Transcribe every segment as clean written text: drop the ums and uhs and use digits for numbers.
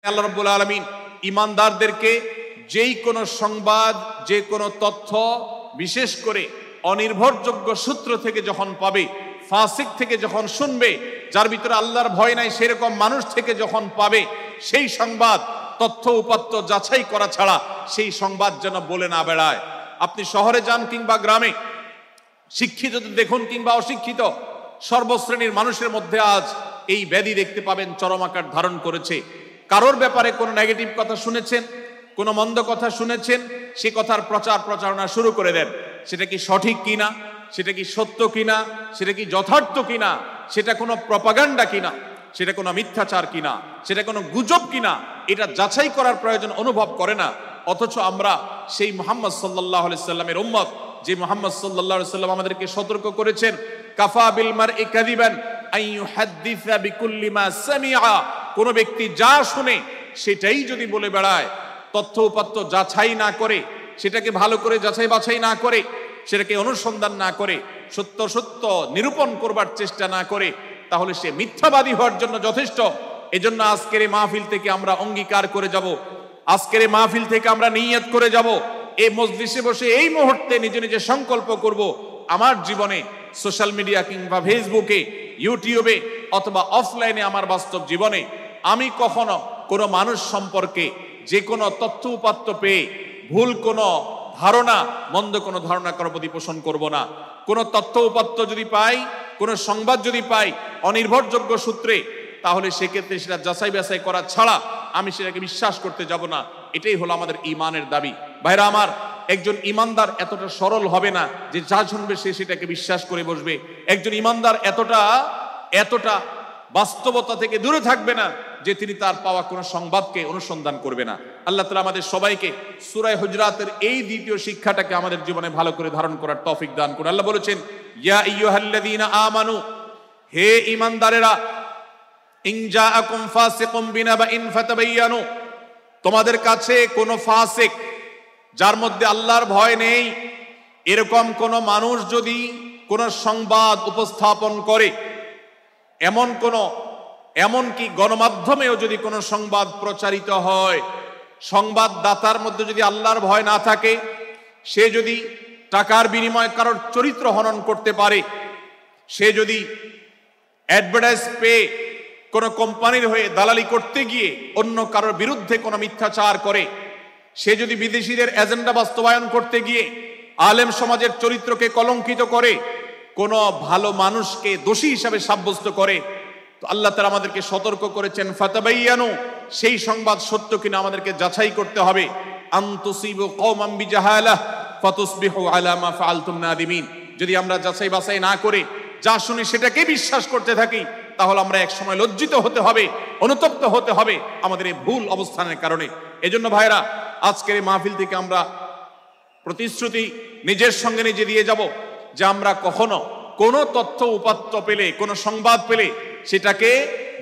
আল্লাহ রাব্বুল আলামিন ঈমানদারদেরকে যেই কোনো সংবাদ, যে কোনো তথ্য, বিশেষ করে অনির্ভরযোগ্য সূত্র থেকে যখন পাবে, ফাসিক থেকে যখন শুনবে, যার ভিতরে আল্লাহর ভয় নাই সেরকম মানুষ থেকে যখন পাবে, সেই সংবাদ তথ্য উপাত্ত যাচাই করা ছাড়া সেই সংবাদ যেন বলে না বেড়ায়। আপনি শহরে যান কিংবা গ্রামে, শিক্ষিত দেখুন কিংবা অশিক্ষিত, সর্বশ্রেণীর মানুষের মধ্যে আজ এই ব্যাধি দেখতে পাবেন চরম আকার ধারণ করেছে। কারোর ব্যাপারে কোনো নেগেটিভ কথা শুনেছেন, কোনো মন্দ কথা শুনেছেন, সে কথার প্রচারণা শুরু করে দেন। সেটা কি সঠিক কিনা, সেটা কি সত্য কিনা, সেটা কি যথার্থ কিনা, সেটা কোনো প্রপাগান্ডা কিনা, সেটা কোনো মিথ্যাচার কিনা, সেটা কোনো গুজব কিনা, এটা যাচাই করার প্রয়োজন অনুভব করে না। অথচ আমরা সেই মুহাম্মদ সাল্লাল্লাহু আলাইহি সাল্লামের উম্মত, যে মুহাম্মদ সাল্লাল্লাহু আলাইহি সাল্লাম আমাদেরকে সতর্ক করেছেন, কাফা বিল মারই কাযিবান আন ইউহাদ্দিসা বিকুল্লি মা সামিআ, কোন ব্যক্তি যা শুনে সেটাই যদি বলে বেড়ায়, তথ্য উপাত্ত যাচাই না করে, সেটাকে ভালো করে যাচাই বাছাই না করে, সেটাকে অনুসন্ধান না করে, সত্য নিরূপণ করবার চেষ্টা না করে, তাহলে সে মিথ্যাবাদী হওয়ার জন্য যথেষ্ট। এজন্য আজকের এই মাহফিল থেকে আমরা অঙ্গীকার করে যাব, আজকের এই মাহফিল থেকে আমরা নিয়ত করে যাব, এই মজলিসে বসে এই মুহূর্তে নিজে নিজে সংকল্প করব, আমার জীবনে সোশ্যাল মিডিয়া কিংবা ফেসবুকে, ইউটিউবে অথবা অফলাইনে, আমার বাস্তব জীবনে আমি কখনো কোনো মানুষ সম্পর্কে যে কোনো তথ্য উপাত্ত পেয়ে ভুল কোনো ধারণা, মন্দ কোনো ধারণা কারো প্রতি পোষণ করব না। কোনো তথ্য উপাত্ত যদি পাই, কোনো সংবাদ যদি পাই অনির্ভরযোগ্য সূত্রে, তাহলে সেক্ষেত্রে সেটা যাচাই বাছাই করা ছাড়া আমি সেটাকে বিশ্বাস করতে যাব না। এটাই হলো আমাদের ঈমানের দাবি। ভাইরা আমার, একজন ঈমানদার এতটা সরল হবে না যে যা শুনবে সে সেটাকে বিশ্বাস করে বসবে। একজন ঈমানদার এতটা বাস্তবতা থেকে দূরে থাকবে না যে তিনি তার পাওয়া কোনো সংবাদকে অনুসন্ধান করবে না। আল্লাহ তাআলা আমাদের সবাইকে সূরা হুজরাতের এই দ্বিতীয় শিক্ষাটাকে আমাদের জীবনে ভালো করে ধারণ করার তৌফিক দান করুন। আল্লাহ বলেছেন, ইয়া আইয়ুহাল্লাযীনা আমানু, হে ঈমানদারেরা, ইন জাআকুম ফাসিকুম বিনাবাইন ফাতাবায়ানু, তোমাদের কাছে কোনো ফাসিক, যার মধ্যে আল্লাহর ভয় নেই, এরকম কোন মানুষ যদি কোন সংবাদ উপস্থাপন করে, এমনকি গণমাধ্যমেও যদি কোনো সংবাদ প্রচারিত হয়, সংবাদদাতার মধ্যে যদি আল্লাহর ভয় না থাকে, সে যদি টাকার বিনিময়ে কারোর চরিত্র হনন করতে পারে, সে যদি অ্যাডভার্টাইজ পেয়ে কোনো কোম্পানির হয়ে দালালি করতে গিয়ে অন্য কারোর বিরুদ্ধে কোনো মিথ্যাচার করে, সে যদি বিদেশিদের এজেন্ডা বাস্তবায়ন করতে গিয়ে আলেম সমাজের চরিত্রকে কলঙ্কিত করে, কোনো ভালো মানুষকে দোষী হিসাবে সাব্যস্ত করে, তো আল্লাহ তাআলা আমাদেরকে সতর্ক করেছেন, ফাতাবায়ানু, সেই সংবাদ সত্য কিনা আমাদেরকে যাচাই করতে হবে। আন তুসিবু কওমান বিজাহালাহ ফাতুসবিহু আলা মা ফাআলতুম নাদিমিন, যদি আমরা যাচাই বাছাই না করে যা শুনি সেটাকে বিশ্বাস করতে থাকি, তাহলে আমরা এক সময় লজ্জিত হতে হবে, অনুতপ্ত হতে হবে আমাদের এই ভুল অবস্থানের কারণে। এজন্য ভাইরা, আজকের এই মাহফিল থেকে আমরা প্রতিশ্রুতি নিজের সঙ্গে নিজে দিয়ে যাব যে আমরা কখনো কোনো তথ্য উপাত্ত পেলে, কোনো সংবাদ পেলে, সেটাকে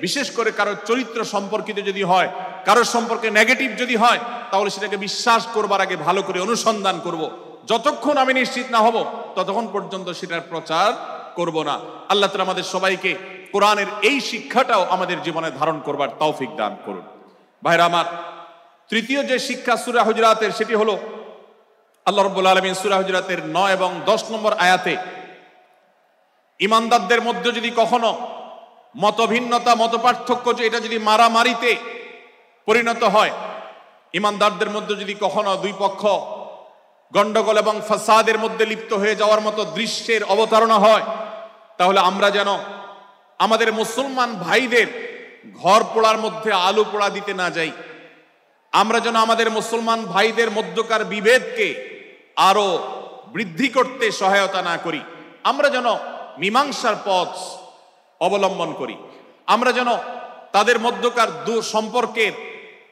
বিশেষ করে কারোর চরিত্র সম্পর্কিত যদি হয়, কারোর সম্পর্কে নেগেটিভ যদি হয়, তাহলে সেটাকে বিশ্বাস করবার আগে ভালো করে অনুসন্ধান করব। যতক্ষণ আমি নিশ্চিত না হব ততক্ষণ পর্যন্ত সেটার প্রচার করব না। আল্লাহ তাআলা আমাদের সবাইকে কোরআনের এই শিক্ষাটাও আমাদের জীবনে ধারণ করবার তৌফিক দান করুন। ভাইরা আমার, তৃতীয় যে শিক্ষা সূরা হুজরাতের, সেটি হলো আল্লাহ রাব্বুল আলামিন সূরা হুজরাতের 9 এবং 10 নম্বর আয়াতে ঈমানদারদের মধ্যে যদি কখনো মতভিন্নতা, মতপার্থক্য, যে এটা যদি মারামারিতে পরিণত হয়, ঈমানদারদের মধ্যে যদি কখনো দুই পক্ষ গন্ডগোল এবং ফাসাদের মধ্যে লিপ্ত হয়ে যাওয়ার মতো দৃশ্যের অবতারণা হয়, তাহলে আমরা যেন আমাদের মুসলমান ভাইদের ঘর পোড়ার মধ্যে আলু পোড়া দিতে না যাই। আমরা যেন আমাদের মুসলমান ভাইদের মধ্যকার বিভেদকে আরো বৃদ্ধি করতে সহায়তা না করি। আমরা যেন মীমাংসার পথ অবলম্বন করি। আমরা যেন তাদের মধ্যকার সম্পর্কের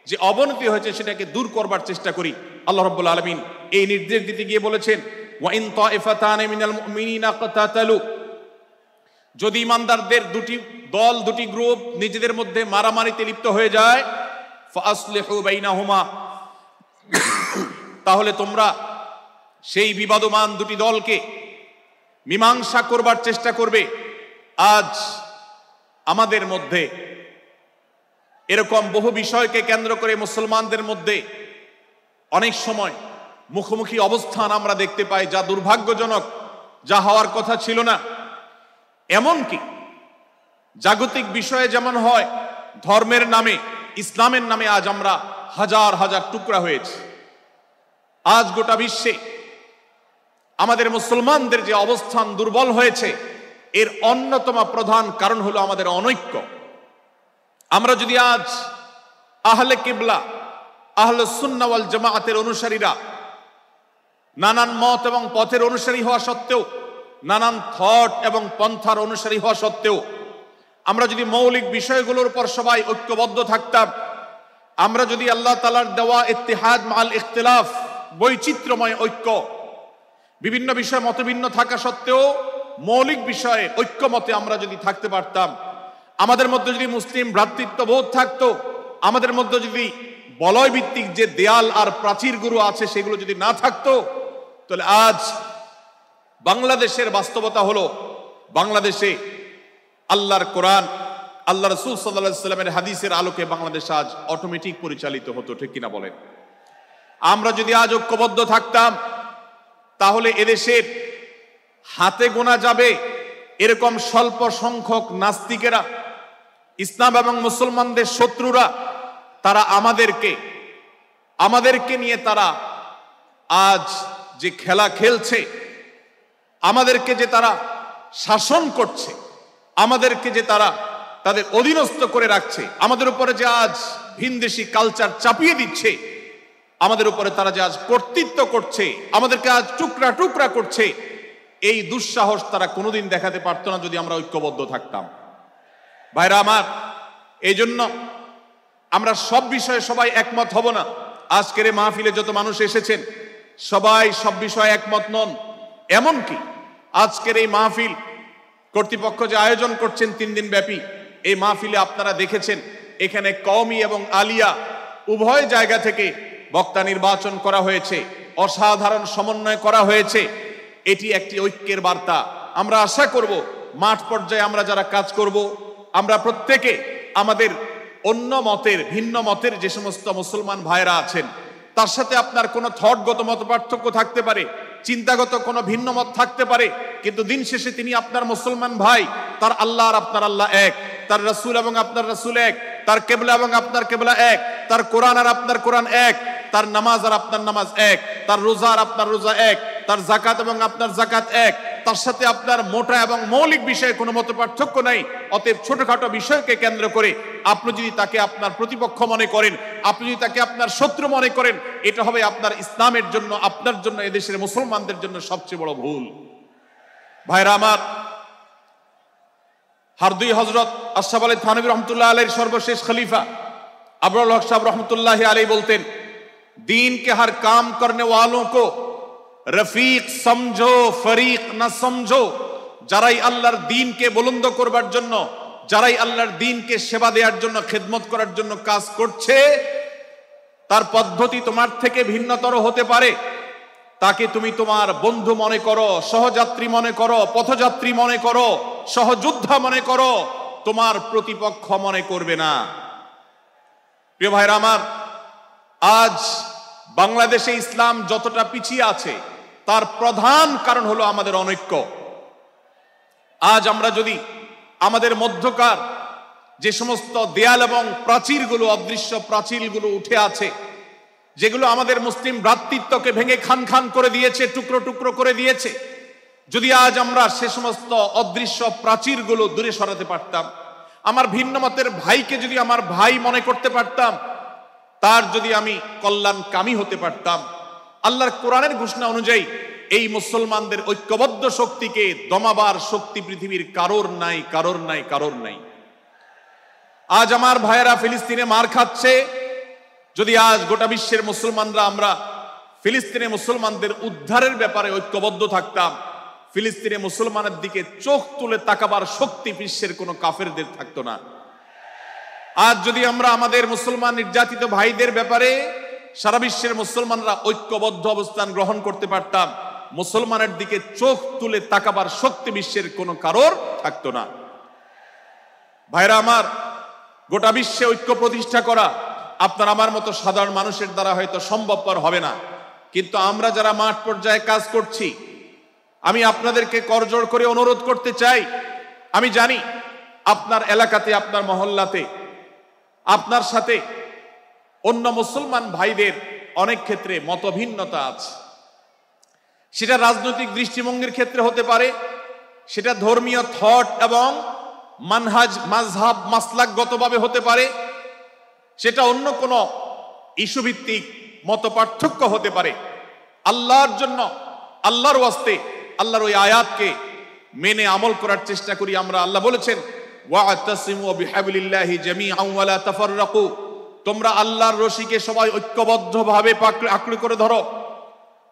যে অবনতি হয়েছে সেটাকে দূর করবার চেষ্টা করি। আল্লাহ রাব্বুল আলামিন এই নির্দেশ দিতে গিয়ে বলেছেন, ওয়া ইন তাইফাতানি মিনাল মুমিনিনা ইকতাতালু, যদি ঈমানদারদের দুটি দল, দুটি গ্রুপ নিজেদের মধ্যে মারামারিতে লিপ্ত হয়ে যায়, ফাসলিহু বাইনাহুমা, তাহলে তোমরা সেই বিবাদমান দুটি দলকে মীমাংসা করবার চেষ্টা করবে। আজ আমাদের মধ্যে এরকম বহু বিষয়কে কেন্দ্র করে মুসলমানদের মধ্যে অনেক সময় মুখোমুখি অবস্থান আমরা দেখতে পাই, যা দুর্ভাগ্যজনক, যা হওয়ার কথা ছিল না। এমনকি জাগতিক বিষয়ে যেমন হয়, ধর্মের নামে, ইসলামের নামে আজ আমরা হাজার হাজার টুকরা হয়েছি। আজ গোটা বিশ্বে আমাদের মুসলমানদের যে অবস্থান দুর্বল হয়েছে, এর অন্যতম প্রধান কারণ হলো আমাদের অনৈক্য। আমরা যদি আজ আহলে কিবলা, আহলে সুন্নাহ ওয়াল জামাআতের অনুসারীরা নানান মত এবং পথের অনুসারী হওয়া সত্ত্বেও, নানান থট এবং পন্থার অনুসারী হওয়া সত্ত্বেও, আমরা যদি মৌলিক বিষয়গুলোর উপর সবাই ঐক্যবদ্ধ থাকতাম, আমরা যদি আল্লাহ তাআলার দেওয়া ইত্তিহাদ মাল ইখতিলাফ, বৈচিত্র্যময় ঐক্য, বিভিন্ন বিষয় মতভিন্ন থাকা সত্ত্বেও মৌলিক বিষয়ে ঐক্যমতে আমরা যদি থাকতে পারতাম, আমাদের মধ্যে যদি মুসলিম ভ্রাতৃত্ববোধ থাকতো, আমাদের মধ্যে যদি বলয় ভিত্তিক যে দেয়াল আর প্রাচীরগুলো আছে সেগুলো যদি না থাকতো, তাহলে আজ বাংলাদেশের বাস্তবতা হলো, বাংলাদেশে আল্লাহর কোরআন, আল্লাহ রাসূল সাল্লাল্লাহু আলাইহি ওয়াসাল্লামের হাদিসের আলোকে বাংলাদেশ আজ অটোমেটিক পরিচালিত হতো, ঠিক কিনা বলেন? আমরা যদি আজ ঐক্যবদ্ধ থাকতাম, তাহলে এদেশের হাতে গোনা যাবে এরকম স্বল্প সংখ্যক নাস্তিকেরা, ইসলাম এবং মুসলমানদের শত্রুরা, তারা আমাদেরকে নিয়ে তারা আজ যে খেলা খেলছে, আমাদেরকে যে তারা শাসন করছে, আমাদেরকে যে তারা তাদের অধীনস্থ করে রাখছে, আমাদের উপরে যে আজ ভিনদেশি কালচার চাপিয়ে দিচ্ছে, আমাদের উপরে তারা যে আজ কর্তৃত্ব করছে, আমাদেরকে আজ টুকরা টুকরা করছে, এই দুঃসাহস তারা কোনোদিন দেখাতে পারতো না যদি আমরা ঐক্যবদ্ধ থাকতাম। ভাইরা আমার, এই জন্য আমরা সব বিষয়ে সবাই একমত হব না। আজকের এই মাহফিলে যত মানুষ এসেছেন সবাই সব বিষয়ে একমত নন। এমনকি আজকের এই মাহফিল কর্তৃপক্ষ যে আয়োজন করছেন 3 দিন ব্যাপী, এই মাহফিলে আপনারা দেখেছেন এখানে কওমি এবং আলিয়া উভয় জায়গা থেকে বক্তা নির্বাচন করা হয়েছে, অসাধারণ সমন্বয় করা হয়েছে। এটি একটি ঐক্যের বার্তা। আমরা আশা করব মাঠ পর্যায়ে আমরা যারা কাজ করব, আমরা প্রত্যেকে আমাদের অন্য মতের, ভিন্ন মতের যে সমস্ত মুসলমান ভাইরা আছেন, তার সাথে আপনার কোনো থটগত মত পার্থক্য থাকতে পারে, চিন্তাগত কোনো ভিন্ন মত থাকতে পারে, কিন্তু দিন শেষে তিনি আপনার মুসলমান ভাই। তার আল্লাহ আর আপনার আল্লাহ এক, তার রাসূল এবং আপনার রাসূল এক, তার কিবলা এবং আপনার কিবলা এক, তার কোরআন আর আপনার কোরআন এক, তার নামাজ আর আপনার নামাজ এক, তার রোজা আর আপনার রোজা এক, তার যাকাত এবং আপনার যাকাত এক, তার সাথে আপনার মোটা এবং মৌলিক বিষয়ে কোনো মত পার্থক্য নাই। অতএব ছোটখাটো বিষয়কে কেন্দ্র করে আপনি যদি তাকে আপনার প্রতিপক্ষ মনে করেন, আপনি যদি তাকে আপনার শত্রু মনে করেন, এটা হবে আপনার ইসলামের জন্য, আপনার জন্য, এদেশের মুসলমানদের জন্য সবচেয়ে বড় ভুল। ভাইরা আমার, হারদুই হযরত আশরাফ আলী থানভী রহমতুল্লাহ আলাইহির সর্বশেষ খলিফা আবরুল হক সাহেব রহমতুল্লাহ আলাইহি বলতেন, दीन के हर काम करने वालों को रफीक समझो, फरीक ना समझो। যারাই আল্লাহর দ্বীনকে বুলন্দ করবার জন্য, যারাই আল্লাহর দ্বীনকে সেবা দেওয়ার জন্য, খেদমত করার জন্য কাজ করছে, তার পদ্ধতি তোমার থেকে ভিন্নতর হতে পারে। তাকে তুমি তোমার বন্ধু মনে করো, সহযাত্রী মনে করো, পথযাত্রী মনে করো, সহযোদ্ধা মনে করো, তোমার প্রতিপক্ষ মনে করবে না। প্রিয় ভাইরা আমার, আজ বাংলাদেশে ইসলাম যতটা পিছিয়ে আছে তার প্রধান কারণ হলো আমাদের অনৈক্য। আজ আমরা যদি আমাদের মধ্যকার যে সমস্ত দেয়াল এবং প্রাচীরগুলো, অদৃশ্য প্রাচীরগুলো উঠে আছে, যেগুলো আমাদের মুসলিম ভ্রাতৃত্বকে ভেঙে খান খান করে দিয়েছে, টুকরো টুকরো করে দিয়েছে, যদি আজ আমরা সে সমস্ত অদৃশ্য প্রাচীরগুলো দূরে সরাতে পারতাম, আমার ভিন্ন মতের ভাইকে যদি আমার ভাই মনে করতে পারতাম, তার যদি আমি কল্যাণকামী হতে পারতাম, আল্লাহর কোরআনের ঘোষণা অনুযায়ী এই মুসলমানদের ঐক্যবদ্ধ শক্তিকে দমাবার শক্তি পৃথিবীর কারোর নাই, কারোর নাই, কারোর নাই। আজ আমার ভাইয়েরা ফিলিস্তিনে মার খাচ্ছে, যদি আজ গোটা বিশ্বের মুসলমানরা আমরা ফিলিস্তিনে মুসলমানদের উদ্ধারের ব্যাপারে ঐক্যবদ্ধ থাকতাম, ফিলিস্তিনে মুসলমানের দিকে চোখ তুলে তাকাবার শক্তি বিশ্বের কোনো কাফেরদের থাকতো না। আজ যদি আমরা আমাদের মুসলমান নির্যাতিত ভাইদের ব্যাপারে সারা বিশ্বের মুসলমানরা ঐক্যবদ্ধ অবস্থান গ্রহণ করতে পারতাম, মুসলমানের দিকে চোখ তুলে তাকাবার শক্তি বিশ্বের কোনো কারোর থাকতো না। ভাইরা আমার, গোটা বিশ্বে ঐক্য প্রতিষ্ঠা করা আপনার আমার মতো সাধারণ মানুষের দ্বারা হয়তো সম্ভবপর হবে না, কিন্তু আমরা যারা মাঠ পর্যায়ে কাজ করছি, আমি আপনাদেরকে করজোড় করে অনুরোধ করতে চাই। আমি জানি আপনার এলাকাতে, আপনার মহল্লাতে আপনার সাথে অন্য মুসলমান ভাইদের অনেক ক্ষেত্রে মতভিন্নতা আছে। সেটা রাজনৈতিক দৃষ্টিভঙ্গির ক্ষেত্রে হতে পারে, সেটা ধর্মীয় থট এবং মানহাজ মাযহাব মাসলাকগতভাবে হতে পারে, সেটা অন্য কোনো ইস্যু ভিত্তিক মত পার্থক্য হতে পারে। আল্লাহর জন্য, আল্লাহর ওয়াস্তে, আল্লাহর ওই আয়াতকে মেনে আমল করার চেষ্টা করি আমরা। আল্লাহ বলেছেন, ওয়া'তাসিমু বিহাবলিল্লাহি জামিআন ওয়া লা তাফাররাকু, তোমরা আল্লাহর রশিকে সবাই ঐক্যবদ্ধভাবে আঁকড়ে করে ধরো,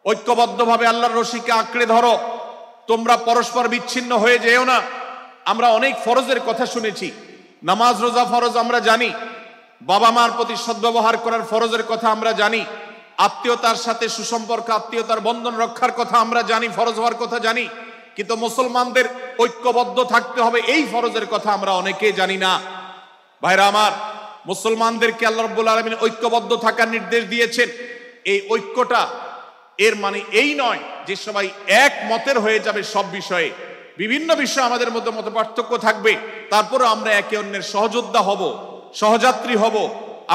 ঐক্যবদ্ধভাবে আল্লাহর রশিকে আঁকড়ে ধরো, তোমরা পরস্পর বিচ্ছিন্ন হয়ে যেও না। আমরা অনেক ফরজের কথা শুনেছি, নামাজ রোজা ফরজ আমরা জানি, বাবা মার প্রতি সদ্ব্যবহার করার ফরজের কথা আমরা জানি, আত্মীয়তার সাথে সুসম্পর্ক, আত্মীয়তার বন্ধন রক্ষার কথা আমরা জানি, ফরজ হওয়ার কথা জানি, কিন্তু মুসলমানদের ঐক্যবদ্ধ থাকতে হবে এই ফরজের কথা আমরা অনেকেই জানি না। ভাইরা আমার, মুসলমানদেরকে আল্লাহ রাব্বুল আলামিন ঐক্যবদ্ধ থাকার নির্দেশ দিয়েছেন। এই ঐক্যটা এর মানে এই নয় যে সবাই এক মতের হয়ে যাবে সব বিষয়ে। বিভিন্ন বিষয়ে আমাদের মধ্যে মত পার্থক্য থাকবে, তারপরে আমরা একে অন্যের সহযোদ্ধা হব, সহযাত্রী হব,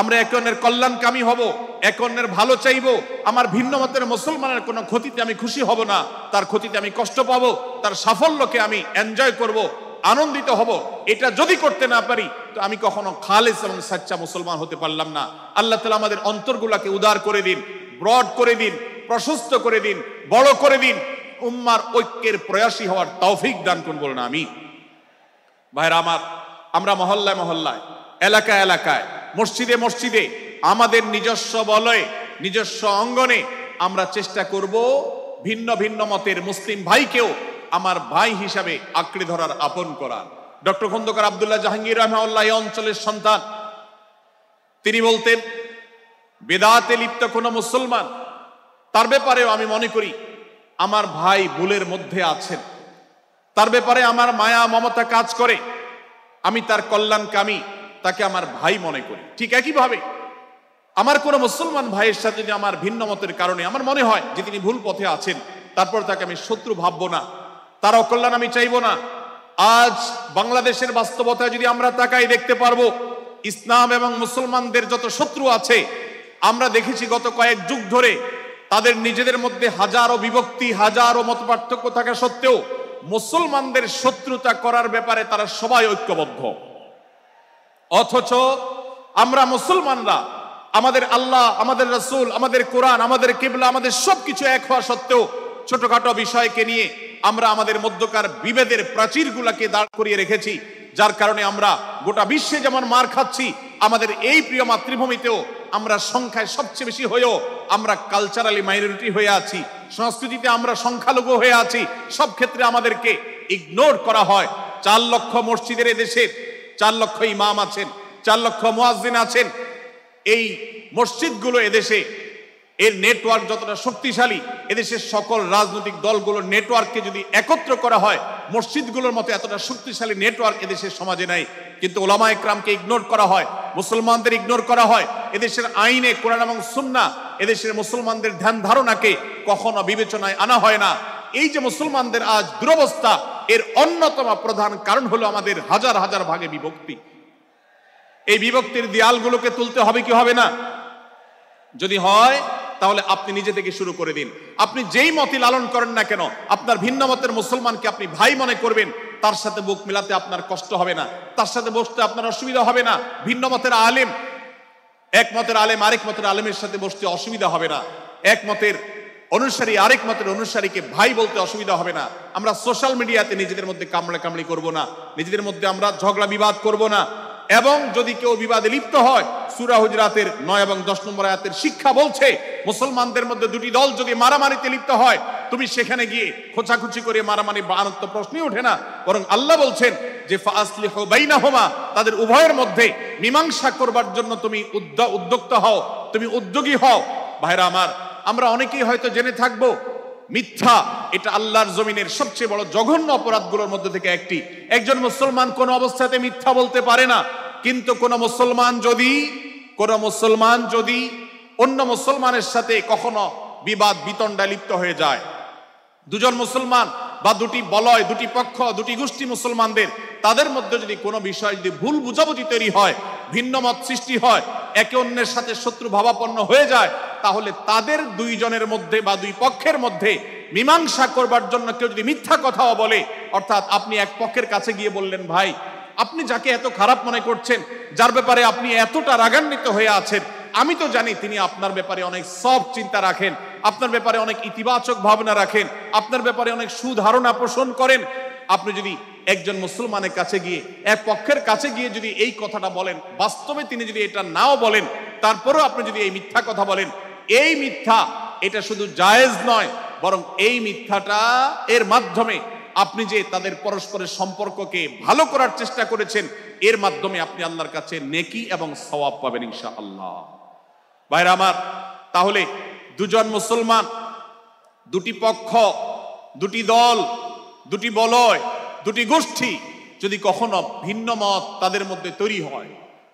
আমরা একে অন্যের কল্যাণকামী হব, একে অন্যের ভালো চাইবো। আমার ভিন্ন মতের মুসলমানের কোনো ক্ষতিতে আমি খুশি হব না, তার ক্ষতিতে আমি কষ্ট পাবো, তার সাফল্যকে আমি এনজয় করব, আনন্দিত হব। এটা যদি করতে না পারি তো আমি কখনো খালেস এবং সাচ্চা মুসলমান হতে পারলাম না। আল্লাহ তাআলা আমাদের অন্তরগুলোকে উদার করে দিন, ব্রড করে দিন, প্রশস্ত করে দিন, বড় করে দিন, উম্মার ঐক্যের প্রয়াসী হওয়ার তৌফিক দান করুন, বলুন আমিন। ভাইরা আমার, আমরা মহল্লায় মহল্লায়, এলাকায় এলাকায়, মসজিদে মসজিদে, আমাদের নিজস্ব বলয়ে, নিজস্ব অঙ্গনে আমরা চেষ্টা করব ভিন্ন ভিন্ন মতের মুসলিম ভাইকেও আমার ভাই হিসাবে আঁকড়ে ধরার, আপন করার। ডক্টর খন্দকার আব্দুল্লাহ জাহাঙ্গীর রাহিমাহুল্লাহ এই অঞ্চলের সন্তান। তিনি বলতেন, বেদাতে লিপ্ত কোন মুসলমান, তার ব্যাপারেও আমি মনে করি আমার ভাই ভুলের মধ্যে আছেন, তার ব্যাপারে আমার মায়া মমতা কাজ করে, আমি তার কল্যাণকামী, তাকে আমার ভাই মনে করি। ঠিক একইভাবে আমার কোন মুসলমান ভাইয়ের সাথে যদি আমার ভিন্ন মতের কারণে আমার মনে হয় যে তিনি ভুল পথে আছেন, তারপর তাকে আমি শত্রু ভাববো না, তার অকল্যাণ আমি চাইবো না। আজ বাংলাদেশের বাস্তবতায় যদি আমরা তাকাই, দেখতে পারবো ইসলাম এবং মুসলমানদের যত শত্রু আছে, আমরা দেখেছি গত কয়েক যুগ ধরে তাদের নিজেদের মধ্যে হাজারো বিভক্তি, হাজারো মত পার্থক্য থাকা সত্ত্বেও মুসলমানদের শত্রুতা করার ব্যাপারে তারা সবাই ঐক্যবদ্ধ। অথচ আমরা মুসলমানরা আমাদের আল্লাহ, আমাদের রাসূল, আমাদের কোরআন, আমাদের কিবলা, আমাদের সবকিছু এক হওয়া সত্ত্বেও ছোটখাটো বিষয়কে নিয়ে আমরা আমাদের মধ্যকার বিভেদের প্রাচীরগুলোকে দাঁড় করিয়ে রেখেছি, যার কারণে আমরা গোটা বিশ্বে যেমন মার খাচ্ছি, আমাদের এই প্রিয় মাতৃভূমিতেও আমরা সংখ্যায় সবচেয়ে বেশি হয়েও আমরা কালচারালি মাইনরিটি হয়ে আছি, সংস্কৃতিতে আমরা সংখ্যালঘু হয়ে আছি। সব ক্ষেত্রে আমাদেরকে ইগনোর করা হয়। 4 লক্ষ মসজিদের এদেশে 4 লক্ষ ইমাম আছেন, 4 লক্ষ মুয়াজ্জিন আছেন। এই মসজিদগুলো এদেশে, এর নেটওয়ার্ক যতটা শক্তিশালী, এদেশের সকল রাজনৈতিক দলগুলোর নেটওয়ার্ককে যদি একত্র করা হয়, মসজিদগুলোর মতো এতটা শক্তিশালী নেটওয়ার্ক এদেশের সমাজে নাই। কিন্তু ওলামা একরামকে ইগনোর করা হয়, মুসলমানদের ইগনোর করা হয়। এদেশের আইনে কোরআন এবং সুন্নাহ এদেশের মুসলমানদের ধ্যান ধারণাকে কখনো বিবেচনায় আনা হয় না। এই যে মুসলমানদের আজ দুরবস্থা, এর অন্যতম প্রধান কারণ হলো আমাদের হাজার হাজার ভাগে বিভক্তি। এই বিভক্তির দেয়ালগুলোকে তুলতে হবে কি হবে না? যদি হয় তাহলে আপনি নিজে থেকে শুরু করে দিন। আপনি যেই মতই লালন করেন না কেন, আপনার ভিন্ন মতের মুসলমানকে আপনি ভাই মনে করবেন, তার সাথে বুক মিলাতে আপনার কষ্ট হবে না, তার সাথে বসতে আপনার অসুবিধা হবে না। ভিন্ন মতের আলেম, এক মতের আলেম আরেক মতের আলেমের সাথে বসতে অসুবিধা হবে না। এক মতের অনুসারী আরেক মতের অনুসারীকে ভাই বলতে অসুবিধা হবে না। আমরা সোশ্যাল মিডিয়াতে নিজেদের মধ্যে কামড়াকামড়ি করব না, নিজেদের মধ্যে আমরা ঝগড়া বিবাদ করব না। এবং যদি কেউ বিবাদে লিপ্ত হয়, সূরা হুজরাতের 9 এবং 10 নম্বর আয়াতের শিক্ষা বলছে, মুসলমানদের মধ্যে দুটি দল যদি মারামারিতে লিপ্ত হয়, তুমি সেখানে গিয়ে খোঁচাখুচি করে মারামারি বানানোর তো প্রশ্নই ওঠে না। বরং আল্লাহ বলছেন যে ফাসলিহু বাইনাহুমা, তাদের উভয়ের মধ্যে মীমাংসা করবার জন্য তুমি উদ্যোক্তা হও, তুমি উদ্যোগী হও। ভাইরা আমার, আমরা অনেকেই হয়তো জেনে থাকবো মিথ্যা এটা আল্লাহর জমিনের সবচেয়ে বড় জঘন্য অপরাধগুলোর মধ্যে থেকে একটি। একজন মুসলমান কোন অবস্থাতে মিথ্যা বলতে পারে না। কিন্তু কোন মুসলমান যদি অন্য মুসলমানের সাথে কখনো বিবাদ বিতণ্ডা লিপ্ত হয়ে যায়, দুজন মুসলমান বা দুটি বলয়, দুটি পক্ষ, দুটি গোষ্ঠী মুসলমানদের, তাদের মধ্যে যদি কোনো বিষয় যদি ভুল বুঝাবুঝি তৈরি হয়, ভিন্ন মত সৃষ্টি হয়, একে অন্যের সাথে শত্রু ভাবাপন্ন হয়ে যায়, তাহলে তাদের দুইজনের মধ্যে বা দুই পক্ষের মধ্যে মীমাংসা করবার জন্য কেউ যদি মিথ্যা কথাও বলে, অর্থাৎ আপনি এক পক্ষের কাছে গিয়ে বললেন, ভাই আপনি যাকে এত খারাপ মনে করছেন, যার ব্যাপারে আপনি এতটা রাগান্বিত হয়ে আছেন, আমি তো জানি তিনি আপনার ব্যাপারে অনেক সব চিন্তা রাখেন, আপনার ব্যাপারে অনেক ইতিবাচক ভাবনা রাখেন, আপনার ব্যাপারে অনেক সুধারণা পোষণ করেন। আপনি যদি একজন মুসলমানের কাছে গিয়ে, এক পক্ষের কাছে গিয়ে যদি এই কথাটা বলেন, বাস্তবে তিনি যদি এটা নাও বলেন, তারপরেও আপনি যদি এই মিথ্যা কথা বলেন, এই মিথ্যা এটা শুধু জায়েজ নয়, বরং এই মিথ্যাটা এর মাধ্যমে আপনি যে তাদের পরস্পরের সম্পর্ককে ভালো করার চেষ্টা করেছেন, এর মাধ্যমে আপনি আল্লাহর কাছে নেকি এবং সওয়াব পাবেন ইনশাআল্লাহ। ভাইরা আমার, তাহলে দুজন মুসলমান, দুটি পক্ষ, দুটি দল, দুটি বলয়, দুটি গোষ্ঠী যদি কখনো ভিন্ন মত তাদের মধ্যে তৈরি হয়,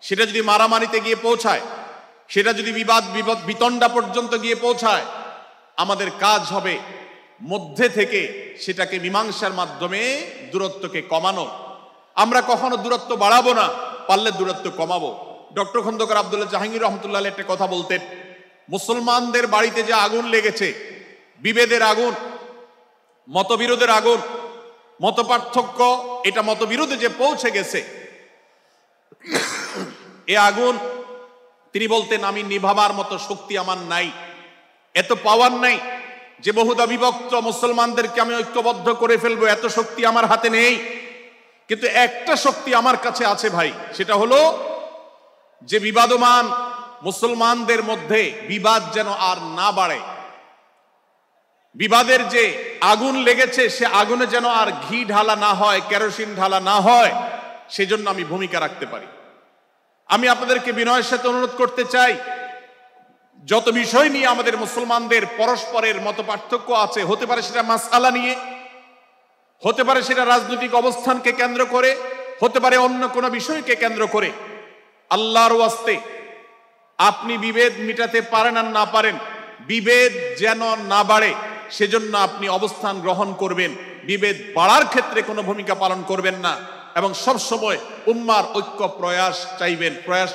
সেটা যদি মারামারিতে গিয়ে পৌঁছায়, সেটা যদি বিবাদ বিতণ্ডা পর্যন্ত গিয়ে পৌঁছায়, আমাদের কাজ হবে মধ্যে থেকে সেটাকে মীমাংসার মাধ্যমে দূরত্বকে কমানো। আমরা কখনো দূরত্ব বাড়াবো না, পারলে দূরত্ব কমাবো। ডক্টর খন্দকার আব্দুল্লাহ জাহাঙ্গীর রহমতুল্লাহ একটা কথা বলতেন, মুসলমানদের বাড়িতে যে আগুন লেগেছে, বিভেদের আগুন, মতবিরোধের আগুন, মত পার্থক্য, এটা মতবিরোধে যে পৌঁছে গেছে, এ আগুন তিনি বলতেন, আমি নিভাবার মতো শক্তি আমার নাই, এত পাওয়ার নাই যে বহুদা বিভক্ত মুসলমানদেরকে আমি ঐক্যবদ্ধ করে ফেলবো, এত শক্তি আমার হাতে নেই। কিন্তু একটা শক্তি আমার কাছে আছে ভাই, সেটা হলো যে বিবাদমান মুসলমানদের মধ্যে বিবাদ যেন আর না বাড়ে, বিবাদের যে আগুন লেগেছে সে আগুনে যেন আর ঘি ঢালা না হয়, কেরোসিন ঢালা না হয়, সেজন্য আমি ভূমিকা রাখতে পারি। আমি আপনাদেরকে বিনয়ের সাথে অনুরোধ করতে চাই, যত বিষয় নিয়ে আমাদের মুসলমানদের পরস্পরের মত পার্থক্য আছে, হতে পারে সেটা মাসআলা নিয়ে, হতে পারে সেটা রাজনৈতিক অবস্থানকে কেন্দ্র করে, হতে পারে অন্য কোনো বিষয়কে কেন্দ্র করে, আল্লাহর ওয়াস্তে আপনি বিভেদ মিটাতে পারেন আর না পারেন, বিভেদ যেন না বাড়ে সেজন্য আপনি অবস্থান গ্রহণ করবেন, বিভেদ বাড়ার ক্ষেত্রে কোনো ভূমিকা পালন করবেন না, এবং সব সময় উম্মার ঐক্য প্রয়াস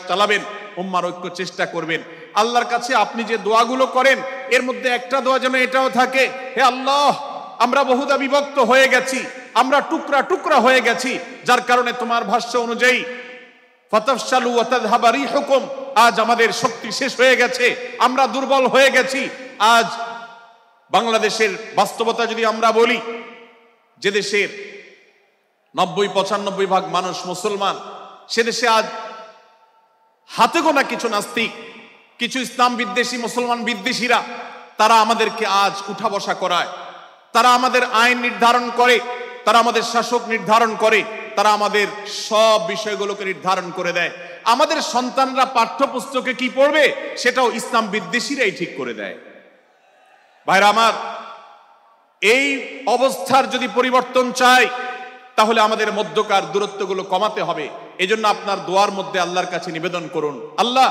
চালাবেন, উম্মার ঐক্য চেষ্টা করবেন। আল্লাহর কাছে আপনি যে দোয়াগুলো করেন, এর মধ্যে একটা দোয়া যেন এটাও থাকে, হে আল্লাহ, আমরা বহুদা বিভক্ত হয়ে গেছি, আমরা টুকরা টুকরা হয়ে গেছি, যার কারণে তোমার ভাষ্য অনুযায়ী ফাতাফশালু ওয়া তাযহাবা রিহুকুম, আজ আমাদের শক্তি শেষ হয়ে গেছে, আমরা দুর্বল হয়ে গেছি। আজ বাংলাদেশের বাস্তবতা যদি আমরা বলি, যে দেশের 90-95 ভাগ মানুষ মুসলমান, সে দেশে আজ হাতে গোনা কিছু নাস্তিক, কিছু ইসলাম বিদ্বেষী, মুসলমান বিদ্বেষীরা, তারা আমাদেরকে আজ উঠা বসা করায়, তারা আমাদের আইন নির্ধারণ করে, তারা আমাদের শাসক নির্ধারণ করে, তারা আমাদের সব বিষয়গুলোকে নির্ধারণ করে দেয়। আমাদের সন্তানরা পাঠ্যপুস্তকে কি পড়বে সেটাও ইসলাম বিদ্বেষীরাই ঠিক করে দেয়। ভাইরা আমার, এই অবস্থার যদি পরিবর্তন চাই, তাহলে আমাদের মধ্যকার দূরত্বগুলো কমাতে হবে। এজন্য আপনার দোয়ার মধ্যে আল্লাহর কাছে নিবেদন করুন, আল্লাহ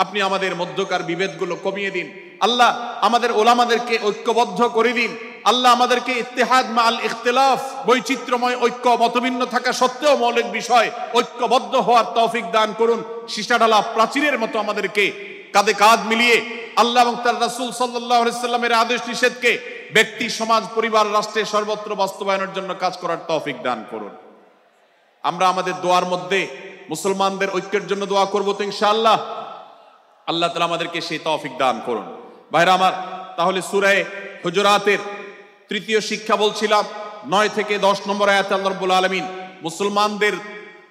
আপনি আমাদের মধ্যকার বিভেদগুলো কমিয়ে দিন, আল্লাহ আমাদের ওলামাদেরকে ঐক্যবদ্ধ করে দিন, আল্লাহ আমাদেরকে ইত্তেহাদ মাল ইখতিলাফ, বৈচিত্র্যময় ঐক্য, মতভিন্ন থাকা সত্ত্বেও মৌলিক বিষয় ঐক্যবদ্ধ হওয়ার তৌফিক দান করুন। সীসাঢালা প্রাচীরের মতো আমাদেরকে কাঁধে কাঁধ মিলিয়ে আল্লাহ এবং তার রাসূল সাল্লাল্লাহু আলাইহি সাল্লামের আদেশ নিষেধকে ব্যক্তি, সমাজ, পরিবার, রাষ্ট্রে সর্বত্র বাস্তবায়নের জন্য কাজ করার তৌফিক দান করুন। আমরা আমাদের দোয়ার মধ্যে মুসলমানদের ঐক্যের জন্য দোয়া করব তো ইনশাআল্লাহ। আল্লাহ তাআলা আমাদেরকে সেই তৌফিক দান করুন। ভাইরা আমার, তাহলে সূরা হুজুরাতের তৃতীয় শিক্ষা বলছিলাম, 9 থেকে 10 নম্বর আয়াতে আল্লাহ রাব্বুল আলামিন মুসলমানদের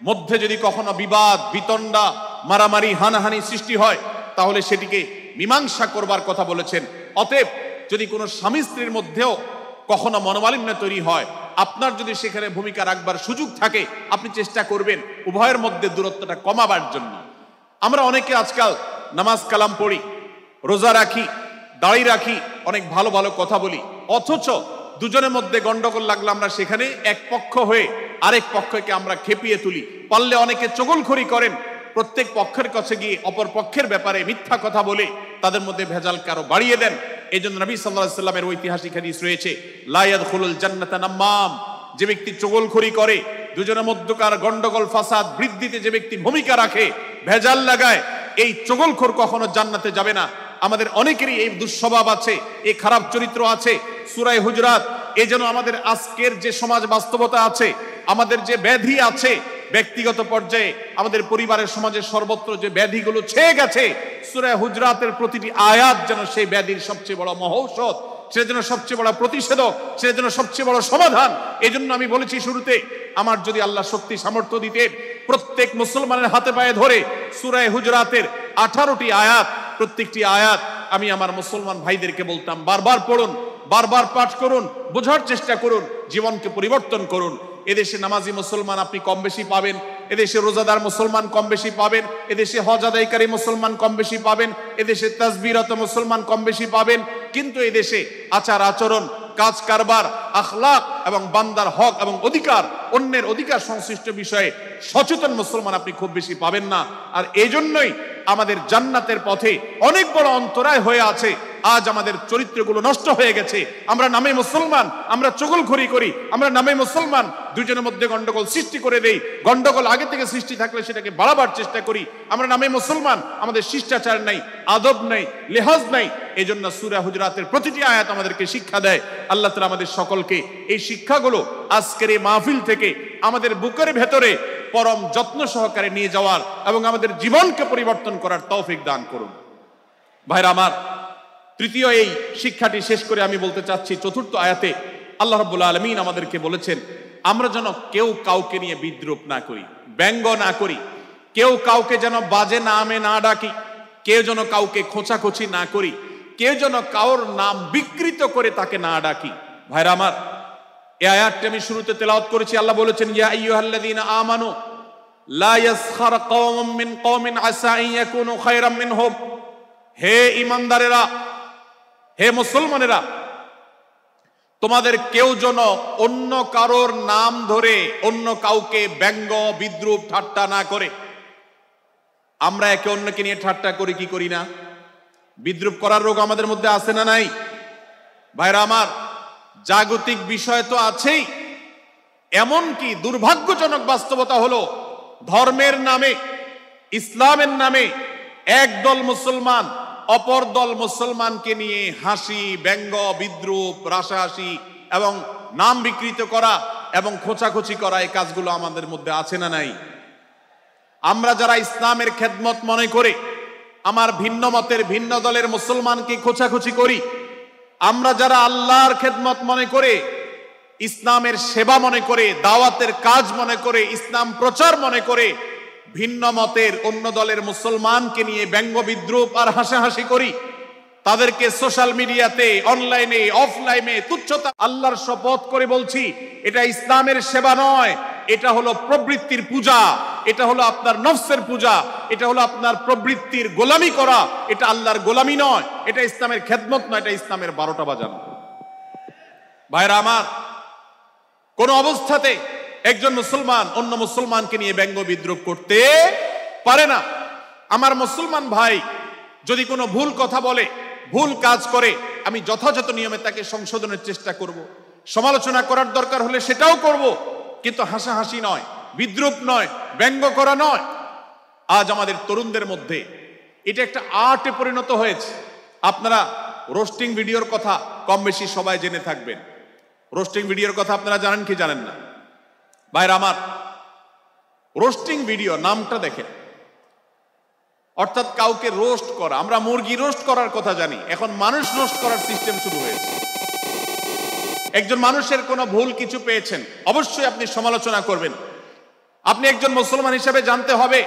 মধ্যে যদি কখনো বিবাদ বিতণ্ডা, মারামারি, হানাহানি সৃষ্টি হয়, তাহলে সেটিকে মীমাংসা করবার কথা বলেছেন। অতএব যদি কোনো স্বামী স্ত্রীর মধ্যেও কখনো মনোমালিন্য তৈরি হয়, আপনার যদি সেখানে ভূমিকা রাখবার সুযোগ থাকে, আপনি চেষ্টা করবেন উভয়ের মধ্যে দূরত্বটা কমাবার জন্য। আমরা অনেকে আজকাল নামাজ কালাম পড়ি, রোজা রাখি, দাড়ি রাখি, অনেক ভালো ভালো কথা বলি, অথচ দুজনের মধ্যে গন্ডগোল লাগলে আমরা সেখানে এক পক্ষ হয়ে আরেক পক্ষকে আমরা খেপিয়ে তুলি। পারলে অনেকে চগলখড়ি করেন, প্রত্যেক পক্ষের কাছে গিয়ে অপর পক্ষের ব্যাপারে মিথ্যা কথা বলে তাদের মধ্যে ভেজালকে আরো বাড়িয়ে দেন। এই জন্য নবী সাল্লাল্লাহু আলাইহি ওয়াসাল্লামের ঐতিহাসিক হাদিস রয়েছে, লা ইয়াদখুলুল জান্নাতা নাম্মাম, যে ব্যক্তি চগলখড়ি করে, দুজনের মধ্যকার গন্ডগোল ফাসাদ বৃদ্ধিতে যে ব্যক্তি ভূমিকা রাখে, ভেজাল লাগায়, এই চগলখোর কখনো জান্নাতে যাবে না। আমাদের অনেকেরই এই দুঃস্বভাব আছে, এই খারাপ চরিত্র আছে। সূরা হুজুরাত, এই যেন আমাদের আজকের যে সমাজ বাস্তবতা আছে, আমাদের যে ব্যাধি আছে ব্যক্তিগত পর্যায়ে, আমাদের পরিবারের সমাজের সর্বত্র যে ব্যাধিগুলো ছেয়ে গেছে, সূরা হুজুরাতের প্রতিটি আয়াত যেন সেই ব্যাধির সবচেয়ে বড় মহৌষধ, সেটার জন্য সবচেয়ে বড় প্রতিষেধক, সেটার জন্য সবচেয়ে বড় সমাধান। এই জন্য আমি বলেছি শুরুতে, আমার যদি আল্লাহ শক্তি সামর্থ্য দিতেন, প্রত্যেক মুসলমানের হাতে পায়ে ধরে সূরা হুজুরাতের 18টি আয়াত, প্রত্যেকটি আয়াত আমি আমার মুসলমান ভাইদেরকে বলতাম, বারবার পড়ুন, বারবার পাঠ করুন, বোঝার চেষ্টা করুন, জীবনকে পরিবর্তন করুন। এদেশে নামাজি মুসলমান আপনি কম বেশি পাবেন, এদেশে রোজাদার মুসলমান কম বেশি পাবেন, এদেশে হজ আদায়কারী মুসলমান কম বেশি পাবেন, এদেশে তাসবিহরত মুসলমান কম বেশি পাবেন, কিন্তু এদেশে আচার আচরণ, কাজ কারবার, আখলাক এবং বান্দার হক এবং অধিকার, অন্যের অধিকার সংশ্লিষ্ট বিষয়ে সচেতন মুসলমান আপনি খুব বেশি পাবেন না। আর এই জন্যই আমাদের জান্নাতের পথে অনেক বড় অন্তরায় হয়ে আছে। আজ আমাদের চরিত্রগুলো নষ্ট হয়ে গেছে। আমরা নামে মুসলমান, আমরা চগলখড়ি করি, আমরা নামে মুসলমান, দুজনের মধ্যে গন্ডগোল সৃষ্টি করে দেই। গন্ডগোল আগে থেকে সৃষ্টি থাকলে সেটাকে বাড়াবার চেষ্টা করি। আমরা নামে মুসলমান, আমাদের শিষ্টাচার নাই, আদব নাই, লেহাজ নাই। এই জন্য সূরা হুজুরাতের প্রতিটি আয়াত আমাদেরকে শিক্ষা দেয়। আল্লাহ তাআলা আমাদের সকলকে এই শিক্ষাগুলো আজকের এই মাহফিল থেকে আমাদের বুকের ভেতরে পরম যত্ন সহকারে নিয়ে যাওয়ার এবং আমাদের জীবনকে পরিবর্তন করার তৌফিক দান করুন। ভাইরা আমার, তৃতীয় এই শিক্ষাটি শেষ করে আমি বলতে চাচ্ছি, চতুর্থ আয়াতে আল্লাহ রাব্বুল আলামিন আমাদেরকে বলেছেন, আমরা যেন কেউ কাউকে নিয়ে বিদ্রূপ না করি, ব্যঙ্গ না করি, কেউ কাউকে যেন বাজে নামে না ডাকি, কেউ যেন কাউকে খোঁচাখুচি না করি, কেউ যেন কারোর নাম বিকৃত করে তাকে না ডাকি। ভাইরা আমার, এই আয়াতটি আমি শুরুতে তেলাওয়াত করেছি। আল্লাহ বলেছেন, ইয়া আইয়ুহাল্লাযীনা আমানু লা ইয়াসখার কওমুম মিন কওমিন আসা আন ইয়াকুনু খায়রাম মিনহুম। হে ঈমানদারেরা, হে মুসলমানেরা, তোমাদের কেউ যেন অন্য কারোর নাম ধরে অন্য কাউকে ব্যঙ্গ বিদ্রূপ ঠাট্টা না করে। আমরা একে অন্যকে নিয়ে ঠাট্টা করি কি করি না? বিদ্রূপ করার রোগ আমাদের মধ্যে আছে না নাই? ভাইরা আমার, জাগতিক বিষয় তো আছেই, এমনকি দুর্ভাগ্যজনক বাস্তবতা হলো ধর্মের নামে, ইসলামের নামে একদল মুসলমান অপর দল মুসলমানকে নিয়ে হাসি, ব্যঙ্গ, বিদ্রূপ, রাশাহাসি এবং নাম বিকৃত করা এবং খোঁচাখুচি করা, এই কাজগুলো আমাদের মধ্যে আছে না নাই? আমরা যারা ইসলামের খেদমত মনে করে আমার ভিন্ন মতের, ভিন্ন দলের মুসলমানকে খোঁচাখুচি করি, আমরা যারা আল্লাহর খেদমত মনে করে, ইসলামের সেবা মনে করে, দাওয়াতের কাজ মনে করে, ইসলাম প্রচার মনে করে ভিন্ন মতের অন্য দলের মুসলমানকে নিয়ে ব্যঙ্গ বিদ্রূপ আর হাসাহাসি করি, তাদেরকে সোশ্যাল মিডিয়াতে, অনলাইনে, অফলাইনে তুচ্ছতা, আল্লাহর শপথ করে বলছি, এটা ইসলামের সেবা নয়, এটা হলো প্রবৃত্তির পূজা, এটা হলো আপনার নফসের পূজা, এটা হলো আপনার প্রবৃত্তির গোলামি করা, এটা আল্লাহর গোলামি নয়, এটা ইসলামের খেদমত নয়, এটা ইসলামের 12টা বাজানো। ভাইরা আমার, কোন অবস্থাতে একজন মুসলমান অন্য মুসলমানকে নিয়ে ব্যঙ্গ বিদ্রূপ করতে পারে না। আমার মুসলমান ভাই যদি কোনো ভুল কথা বলে, ভুল কাজ করে, আমি যথাযথ নিয়মে তাকে সংশোধনের চেষ্টা করব, সমালোচনা করার দরকার হলে সেটাও করব, কিন্তু হাসাহাসি নয়, বিদ্রূপ নয়, ব্যঙ্গ করা নয়। আজ আমাদের তরুণদের মধ্যে এটা একটা আর্টে পরিণত হয়েছে। আপনারা রোস্টিং ভিডিওর কথা কম বেশি সবাই জেনে থাকবেন। রোস্টিং ভিডিওর কথা আপনারা জানেন কি জানেন না? ভাইরা আমার, রোস্টিং ভিডিও নামটা দেখেন, অর্থাৎ কাউকে রোস্ট করা। আমরা মুরগি রোস্ট করার কথা জানি, এখন মানুষ রোস্ট করার সিস্টেম শুরু হয়েছে। একজন মানুষের কোনো ভুল কিছু পেয়েছেন, অবশ্যই আপনি সমালোচনা করবেন। আপনি একজন মুসলমান হিসেবে জানতে হবে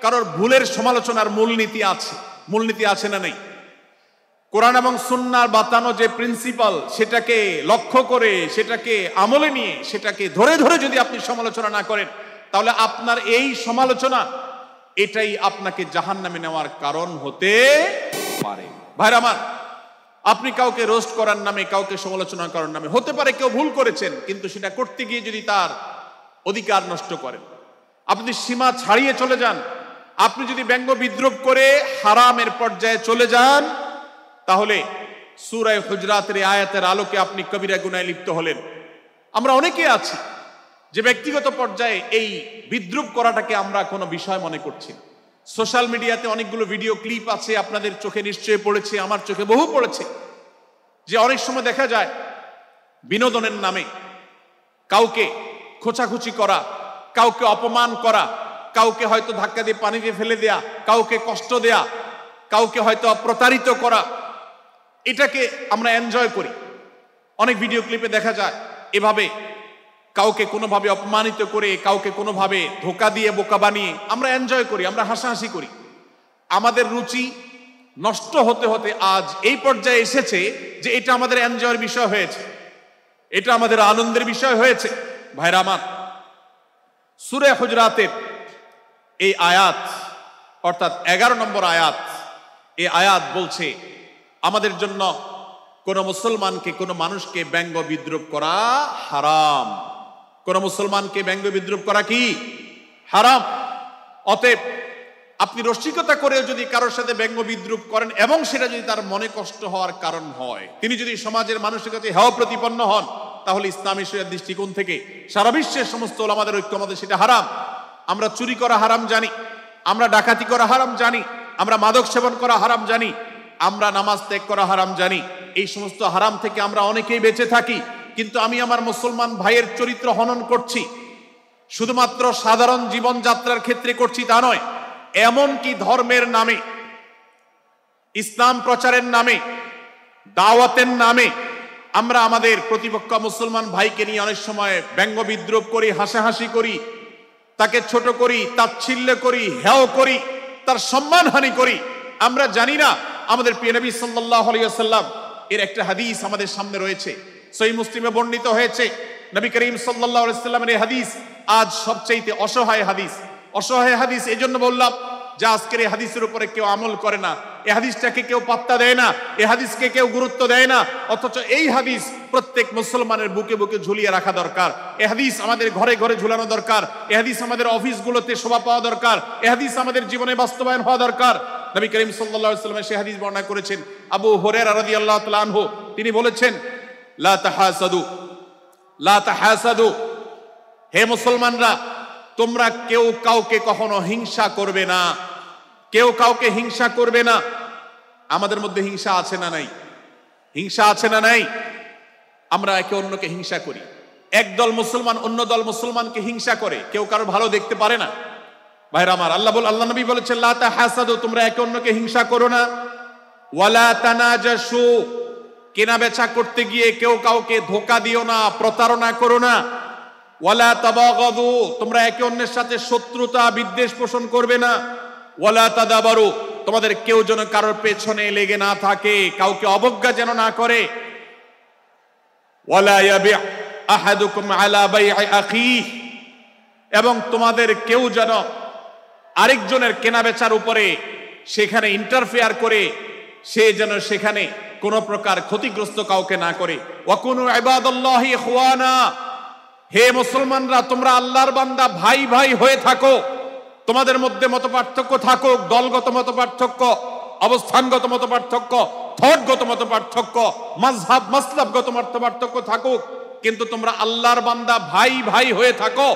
কারোর ভুলের সমালোচনার মূলনীতি আছে, মূলনীতি আছে না নেই। কোরআন এবং সুন্নাহর বাতানো যে প্রিন্সিপাল, সেটাকে লক্ষ্য করে, সেটাকে আমলে নিয়ে, সেটাকে ধরে ধরে যদি আপনি সমালোচনা না করেন, তাহলে আপনার এই সমালোচনা এটাই আপনাকে জাহান্নামে নেওয়ার কারণ হতে পারে। ভাইরা আমার, আপনি কাউকে রোস্ট করার নামে, কাউকে সমালোচনা করার নামে, হতে পারে কেউ ভুল করেছেন, কিন্তু সেটা করতে গিয়ে যদি তার অধিকার নষ্ট করেন, আপনি সীমা ছাড়িয়ে চলে যান, আপনি যদি ব্যঙ্গ বিদ্রুপ করে হারামের পর্যায়ে চলে যান, তাহলে সূরা হুজরাতের আয়াতের আলোকে আপনি কবিরা গুনাহে লিপ্ত হলেন। আমরা অনেকে আছি যে ব্যক্তিগত পর্যায়ে এই বিদ্রুপ করাটাকে আমরা কোনো বিষয় মনে করছি না। সোশ্যাল মিডিয়াতে অনেকগুলো ভিডিও ক্লিপ আছে, আপনাদের চোখে নিশ্চয়ই পড়েছে, আমার চোখে বহু পড়েছে, যে অনেক সময় দেখা যায় বিনোদনের নামে কাউকে খোঁচাখুচি করা, কাউকে অপমান করা, কাউকে হয়তো ধাক্কা দিয়ে পানিতে ফেলে দেয়া, কাউকে কষ্ট দেয়া, কাউকে হয়তো প্রতারিত করা, এটাকে আমরা এনজয় করি। অনেক ভিডিও ক্লিপে দেখা যায় এভাবে কাউকে কোনোভাবে অপমানিত করে, কাউকে কোনোভাবে ধোকা দিয়ে বোকা বানিয়ে আমরা এনজয় করি, আমরা হাসাহাসি করি। আমাদের রুচি নষ্ট হতে হতে আজ এই পর্যায়ে এসেছে যে এটা আমাদের এনজয়ের বিষয় হয়েছে, এটা আমাদের আনন্দের বিষয় হয়েছে। ভাইরা আমার, সূরা হুজরাতের এই আয়াত অর্থাৎ 11 নম্বর আয়াত, এই আয়াত বলছে আমাদের জন্য কোন মুসলমানকে, কোন মানুষকে ব্যঙ্গ বিদ্রুপ করা হারাম। কোন মুসলমানকে ব্যঙ্গ বিদ্রুপ করা কি হারাম। অতএব আপনি রসিকতা করে যদি কারোর সাথে ব্যঙ্গ বিদ্রুপ করেন এবং সেটা যদি তার মনে কষ্ট হওয়ার কারণ হয়, তিনি যদি সমাজের মানুষের কাছে হেয় প্রতিপন্ন হন, তাহলে ইসলামী শরিয়ার দৃষ্টিকোণ থেকে সারা বিশ্বের সমস্ত ওলামাদের ঐক্যমতে সেটা হারাম। আমরা চুরি করা হারাম জানি, আমরা ডাকাতি করা হারাম জানি, আমরা মাদক সেবন করা হারাম জানি, আমরা নামাজ ত্যাগ করা হারাম জানি। এই সমস্ত হারাম থেকে আমরা অনেকেই বেঁচে থাকি, কিন্তু আমি আমার মুসলমান ভাইয়ের চরিত্র হনন করছি, শুধুমাত্র সাধারণ জীবনযাত্রার ক্ষেত্রে করছি তা নয়, এমনকি ধর্মের নামে, ইসলাম প্রচারের নামে, দাওয়াতের নামে আমরা আমাদের প্রতিপক্ষ মুসলমান ভাইকে নিয়ে অনেক সময় ব্যঙ্গ বিদ্রুপ করি, হাসাহাসি করি, তাকে ছোট করি, তাচ্ছিল্য করি, হেয় করি, তার সম্মানহানি করি। আমরা জানি না আমাদের প্রিয় নবী সাল্লাল্লাহু আলাইহি ওয়াসাল্লাম এর একটা হাদিস আমাদের সামনে রয়েছে, সহিহ মুসলিমে বর্ণিত হয়েছে। নবী করিম সাল্লাল্লাহু আলাইহি ওয়াসাল্লামের এই হাদিস আজ সবচেয়ে অসহায় হাদিস। অসহায় হাদিস এই জন্য বললাম যে আজকের এই হাদিসের উপরে কেউ আমল করে না, এই হাদিসটাকে কেউ পাত্তা দেয় না, এই হাদিসকে কেউ গুরুত্ব দেয় না। অথচ এই হাদিস প্রত্যেক মুসলমানের বুকে বুকে ঝুলিয়ে রাখা দরকার। এই হাদিস আমাদের ঘরে ঘরে ঝুলানো দরকার। এই হাদিস আমাদের অফিসগুলোতে শোভা পাওয়া দরকার। এই হাদিস আমাদের জীবনে বাস্তবায়ন হওয়া দরকার। নবী করিম সাল্লাল্লাহু আলাইহি ওয়াসাল্লাম সেই হাদিস বর্ণনা করেছেন। আবু হুরায়রা রাদিয়াল্লাহু তাআলা আনহু তিনি বলেছেন, লা তাহাসাদু, লা তাহাসাদু, হে মুসলমানরা, তোমরা কেউ কাউকে কখনো হিংসা করবে না, কেউ কাউকে হিংসা করবে না। আমাদের মধ্যে হিংসা আছে না নাই? হিংসা আছে না নাই? আমরা একে অন্যকে হিংসা করি। একদল মুসলমান অন্য দল মুসলমানকে হিংসা করে, কেউ কারো ভালো দেখতে পারে না। ভাইরা আমার, আল্লাহ নবী বলেছেন, লা তাহাসাদু, তোমরা একে অন্যকে হিংসা করো না। ওয়ালা তানাজাসু, কেনা বেচা করতে গিয়ে কেউ কাউকে ধোকা দিও না, প্রতারণা করো না। ওয়ালা তাবাগাদু, তোমরা একে অন্যের সাথে শত্রুতা বিদ্বেষ পোষণ করবে না। ওয়ালা তাদাবারু, তোমাদের কেউ যেন কারোর পেছনে লেগে না থাকে, কাউকে অবজ্ঞা যেন না করে। ওয়ালা ইয়াবি আহাদুকুম আলা বাই'i আখিহি, এবং তোমাদের কেউ যেন আরেকজনের কেনাবেচার উপরে সেখানে ইন্টারফেয়ার করে সে যেন সেখানে কোন প্রকার ক্ষতিগ্রস্ত কাউকে না করে। ওয়াকুনু ইবাদাল্লাহি ইখওয়ানা, হে মুসলমানরা, তোমরা আল্লাহর বান্দা ভাই ভাই হয়ে থাকো। তোমাদের মধ্যে মত পার্থক্য থাকুক, দলগত মত পার্থক্য, অবস্থানগত মত পার্থক্য, থটগত মত পার্থক্য, মাযহাব মাসলাবগত মত পার্থক্য থাকুক, কিন্তু তোমরা আল্লাহর বান্দা ভাই ভাই হয়ে থাকো।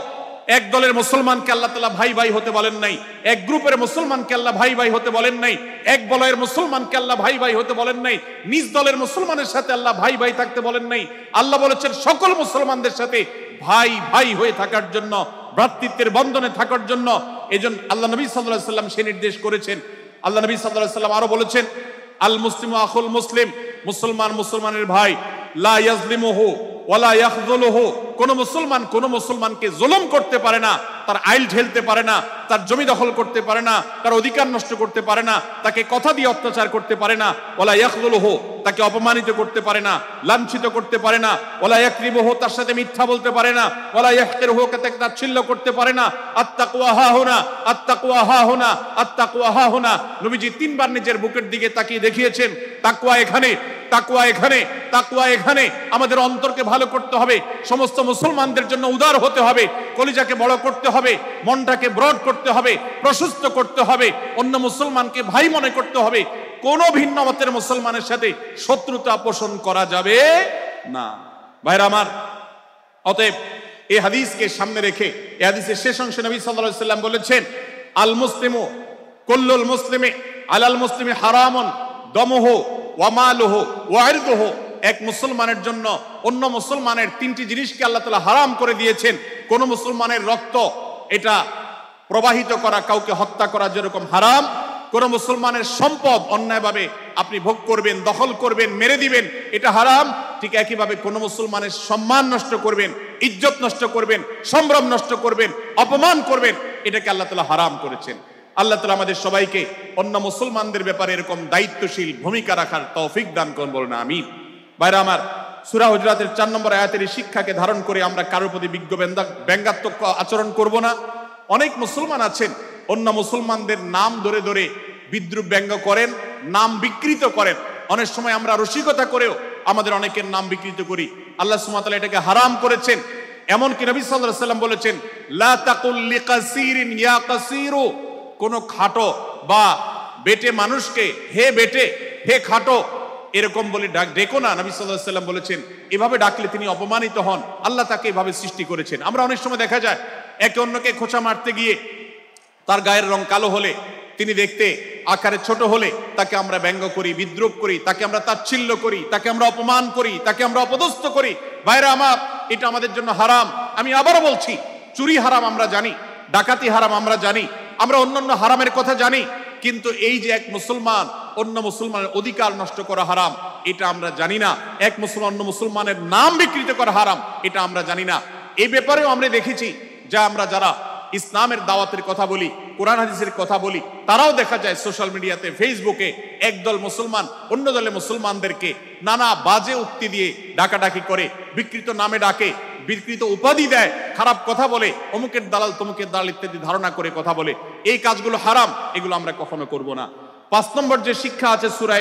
এক দলের মুসলমানকে আল্লাহ তাআলা ভাই ভাই হতে বলেন নাই, এক গ্রুপের মুসলমানকে আল্লাহ ভাই ভাই হতে বলেন নাই, এক বলয়ের মুসলমানকে আল্লাহ ভাই ভাই হতে বলেন নাই, নিজ দলের মুসলমানের সাথে আল্লাহ ভাই ভাই থাকতে বলেন নাই। আল্লাহ বলেছেন সকল মুসলমানদের সাথে ভাই ভাই হয়ে থাকার জন্য, ভ্রাতৃত্বের বন্ধনে থাকার জন্য। এজন্য আল্লাহ নবী সাল্লাল্লাহু আলাইহি ওয়াসাল্লাম সে নির্দেশ করেছেন। আল্লাহ নবী সাল্লাল্লাহু আলাইহি ওয়াসাল্লাম আরো বলেছেন, আল মুসলিমু আখুল মুসলিম, মুসলমান মুসলমানের ভাই, লা ইয়াজলিমুহু ওয়ালা ইয়াখযুলুহু, কোন মুসলমান কোন মুসলমানকে জুলুম করতে পারে না, তার আইল ঢেলতে পারে না, তার জমি দখল করতে পারে না, তার অধিকার নষ্ট করতে পারে না, তাকে কথা দিয়ে অত্যাচার করতে পারে না। ওয়ালা ইয়াখযুলুহু, তাকে অপমানিত করতে পারে না, লাঞ্ছিত করতে পারে না। ওয়ালা ইয়াকরিবুহু, তার সাথে মিথ্যা বলতে পারে না। ওয়ালা ইয়াহকিরুহু, তাকে তাচ্ছিল্য করতে পারে না। আত্তাকওয়া হাহুনা, আত্তাকওয়া হাহুনা, আত্তাকওয়া হাহুনা। নবীজি তিনবার নিজের বুকের দিকে তাকিয়ে দেখিয়েছেন, তাকওয়া এখানে। তাকওয়া এখানে, তাকওয়া এখানে। আমাদের অন্তরকে ভালো করতে হবে, সমস্ত মুসলমানদের জন্য উদার হতে হবে, কলিজাকে বড় করতে হবে, মনটাকে ব্রড করতে হবে, প্রশস্ত করতে হবে, অন্য মুসলমানকে ভাই মনে করতে হবে। কোন ভিন্ন মতের মুসলমানের সাথে শত্রুতা পোষণ করা যাবে না। ভাইরা আমার, অতএব এই হাদিসকে সামনে রেখে এই হাদিসের শেষ অংশে নবী সাল্লাল্লাহু আলাইহি ওয়াসাল্লাম বলেছেন, আল মুসলিমু কুল্লুল মুসলিমি আলাল মুসলিমি হারামুন দমুহু ওয়া মালুহু ওয়া ইরদুহু। এক মুসলমানের জন্য অন্য মুসলমানের তিনটি জিনিসকে আল্লাহ তাআলা হারাম করে দিয়েছেন। কোন মুসলমানের রক্ত এটা প্রবাহিত করা, কাউকে হত্যা করা যেরকম হারাম, কোন মুসলমানের সম্পদ অন্যায়ভাবে আপনি ভোগ করবেন, দখল করবেন, মেরে দিবেন, এটা হারাম। ঠিক একইভাবে কোন মুসলমানের সম্মান নষ্ট করবেন, ইজ্জত নষ্ট করবেন, সম্ভ্রম নষ্ট করবেন, অপমান করবেন, এটাকে আল্লাহ তাআলা হারাম করেছেন। আল্লাহ তাআলা আমাদের সবাইকে অন্য মুসলমানদের ব্যাপারে এরকম দায়িত্বশীল ভূমিকা রাখার তৌফিক দান করুন, বলুন আমিন। ভাইরা আমার, সূরা হুজুরাতের 4 নম্বর আয়াতের এই শিক্ষাকে ধারণ করে আমরা কারোর প্রতি ব্যঙ্গাত্মক আচরণ করব না। অনেক মুসলমান আছেন অন্য মুসলমানদের নাম ধরে ধরে বিদ্রুপ ব্যঙ্গ করেন, নাম বিকৃত করেন। অনেক সময় আমরা রসিকতা করেও আমাদের অনেকের নাম বিকৃত করি। আল্লাহ সুবহানাহু ওয়া তাআলা এটাকে হারাম করেছেন। এমনকি নবী সাল্লাল্লাহু আলাইহি ওয়াসাল্লাম বলেছেন, লা তাকুল লিকাসিরিন ইয়া কাসিরু। কোন খাটো বা বেটে মানুষকে হে বেটে, হে খাটো এরকম বলে ডেকো না। নবী সাল্লাল্লাহু আলাইহি ওয়াসাল্লাম বলেছেন, এভাবে ডাকলে তিনি অপমানিত হন। আল্লাহ তাকে এভাবে সৃষ্টি করেছেন। আমরা অনেক সময় দেখা যায় একে অন্যকে খোঁচা মারতে গিয়ে তার গায়ের রং কালো হলে, তিনি দেখতে আকারে ছোট হলে তাকে আমরা ব্যঙ্গ করি, বিদ্রুপ করি, তাকে আমরা তাচ্ছিল্য করি, তাকে আমরা অপমান করি, তাকে আমরা অপদস্থ করি। ভাইরা আমার, এটা আমাদের জন্য হারাম। আমি আবারও বলছি, চুরি হারাম আমরা জানি, ডাকাতি হারাম আমরা জানি, আমরা অন্যান্য হারামের কথা জানি, কিন্তু এই যে এক মুসলমান অন্য মুসলমানের অধিকার নষ্ট করা হারাম, এটা আমরা জানি না। এক মুসলমান অন্য মুসলমানের নাম বিকৃত করা হারাম, এটা আমরা জানি না। এই ব্যাপারেও আমরা দেখেছি যা আমরা যারা ইসলামের দাওয়াতের কথা বলি, কোরআন হাদিসের কথা বলি, তারাও দেখা যায় সোশ্যাল মিডিয়াতে, ফেসবুকে একদল মুসলমান অন্য দলে মুসলমানদেরকে নানা বাজে উক্তি দিয়ে ডাকাডাকি করে, বিকৃত নামে ডাকে, বিকৃত উপাধি দেয়, খারাপ কথা বলে, অমুকের দালাল তমুকের দালাল ইত্যাদি ধারণা করে কথা বলে। এই কাজগুলো হারাম, এগুলো আমরা কখনো করব না। 5 নম্বর যে শিক্ষা আছে সূরা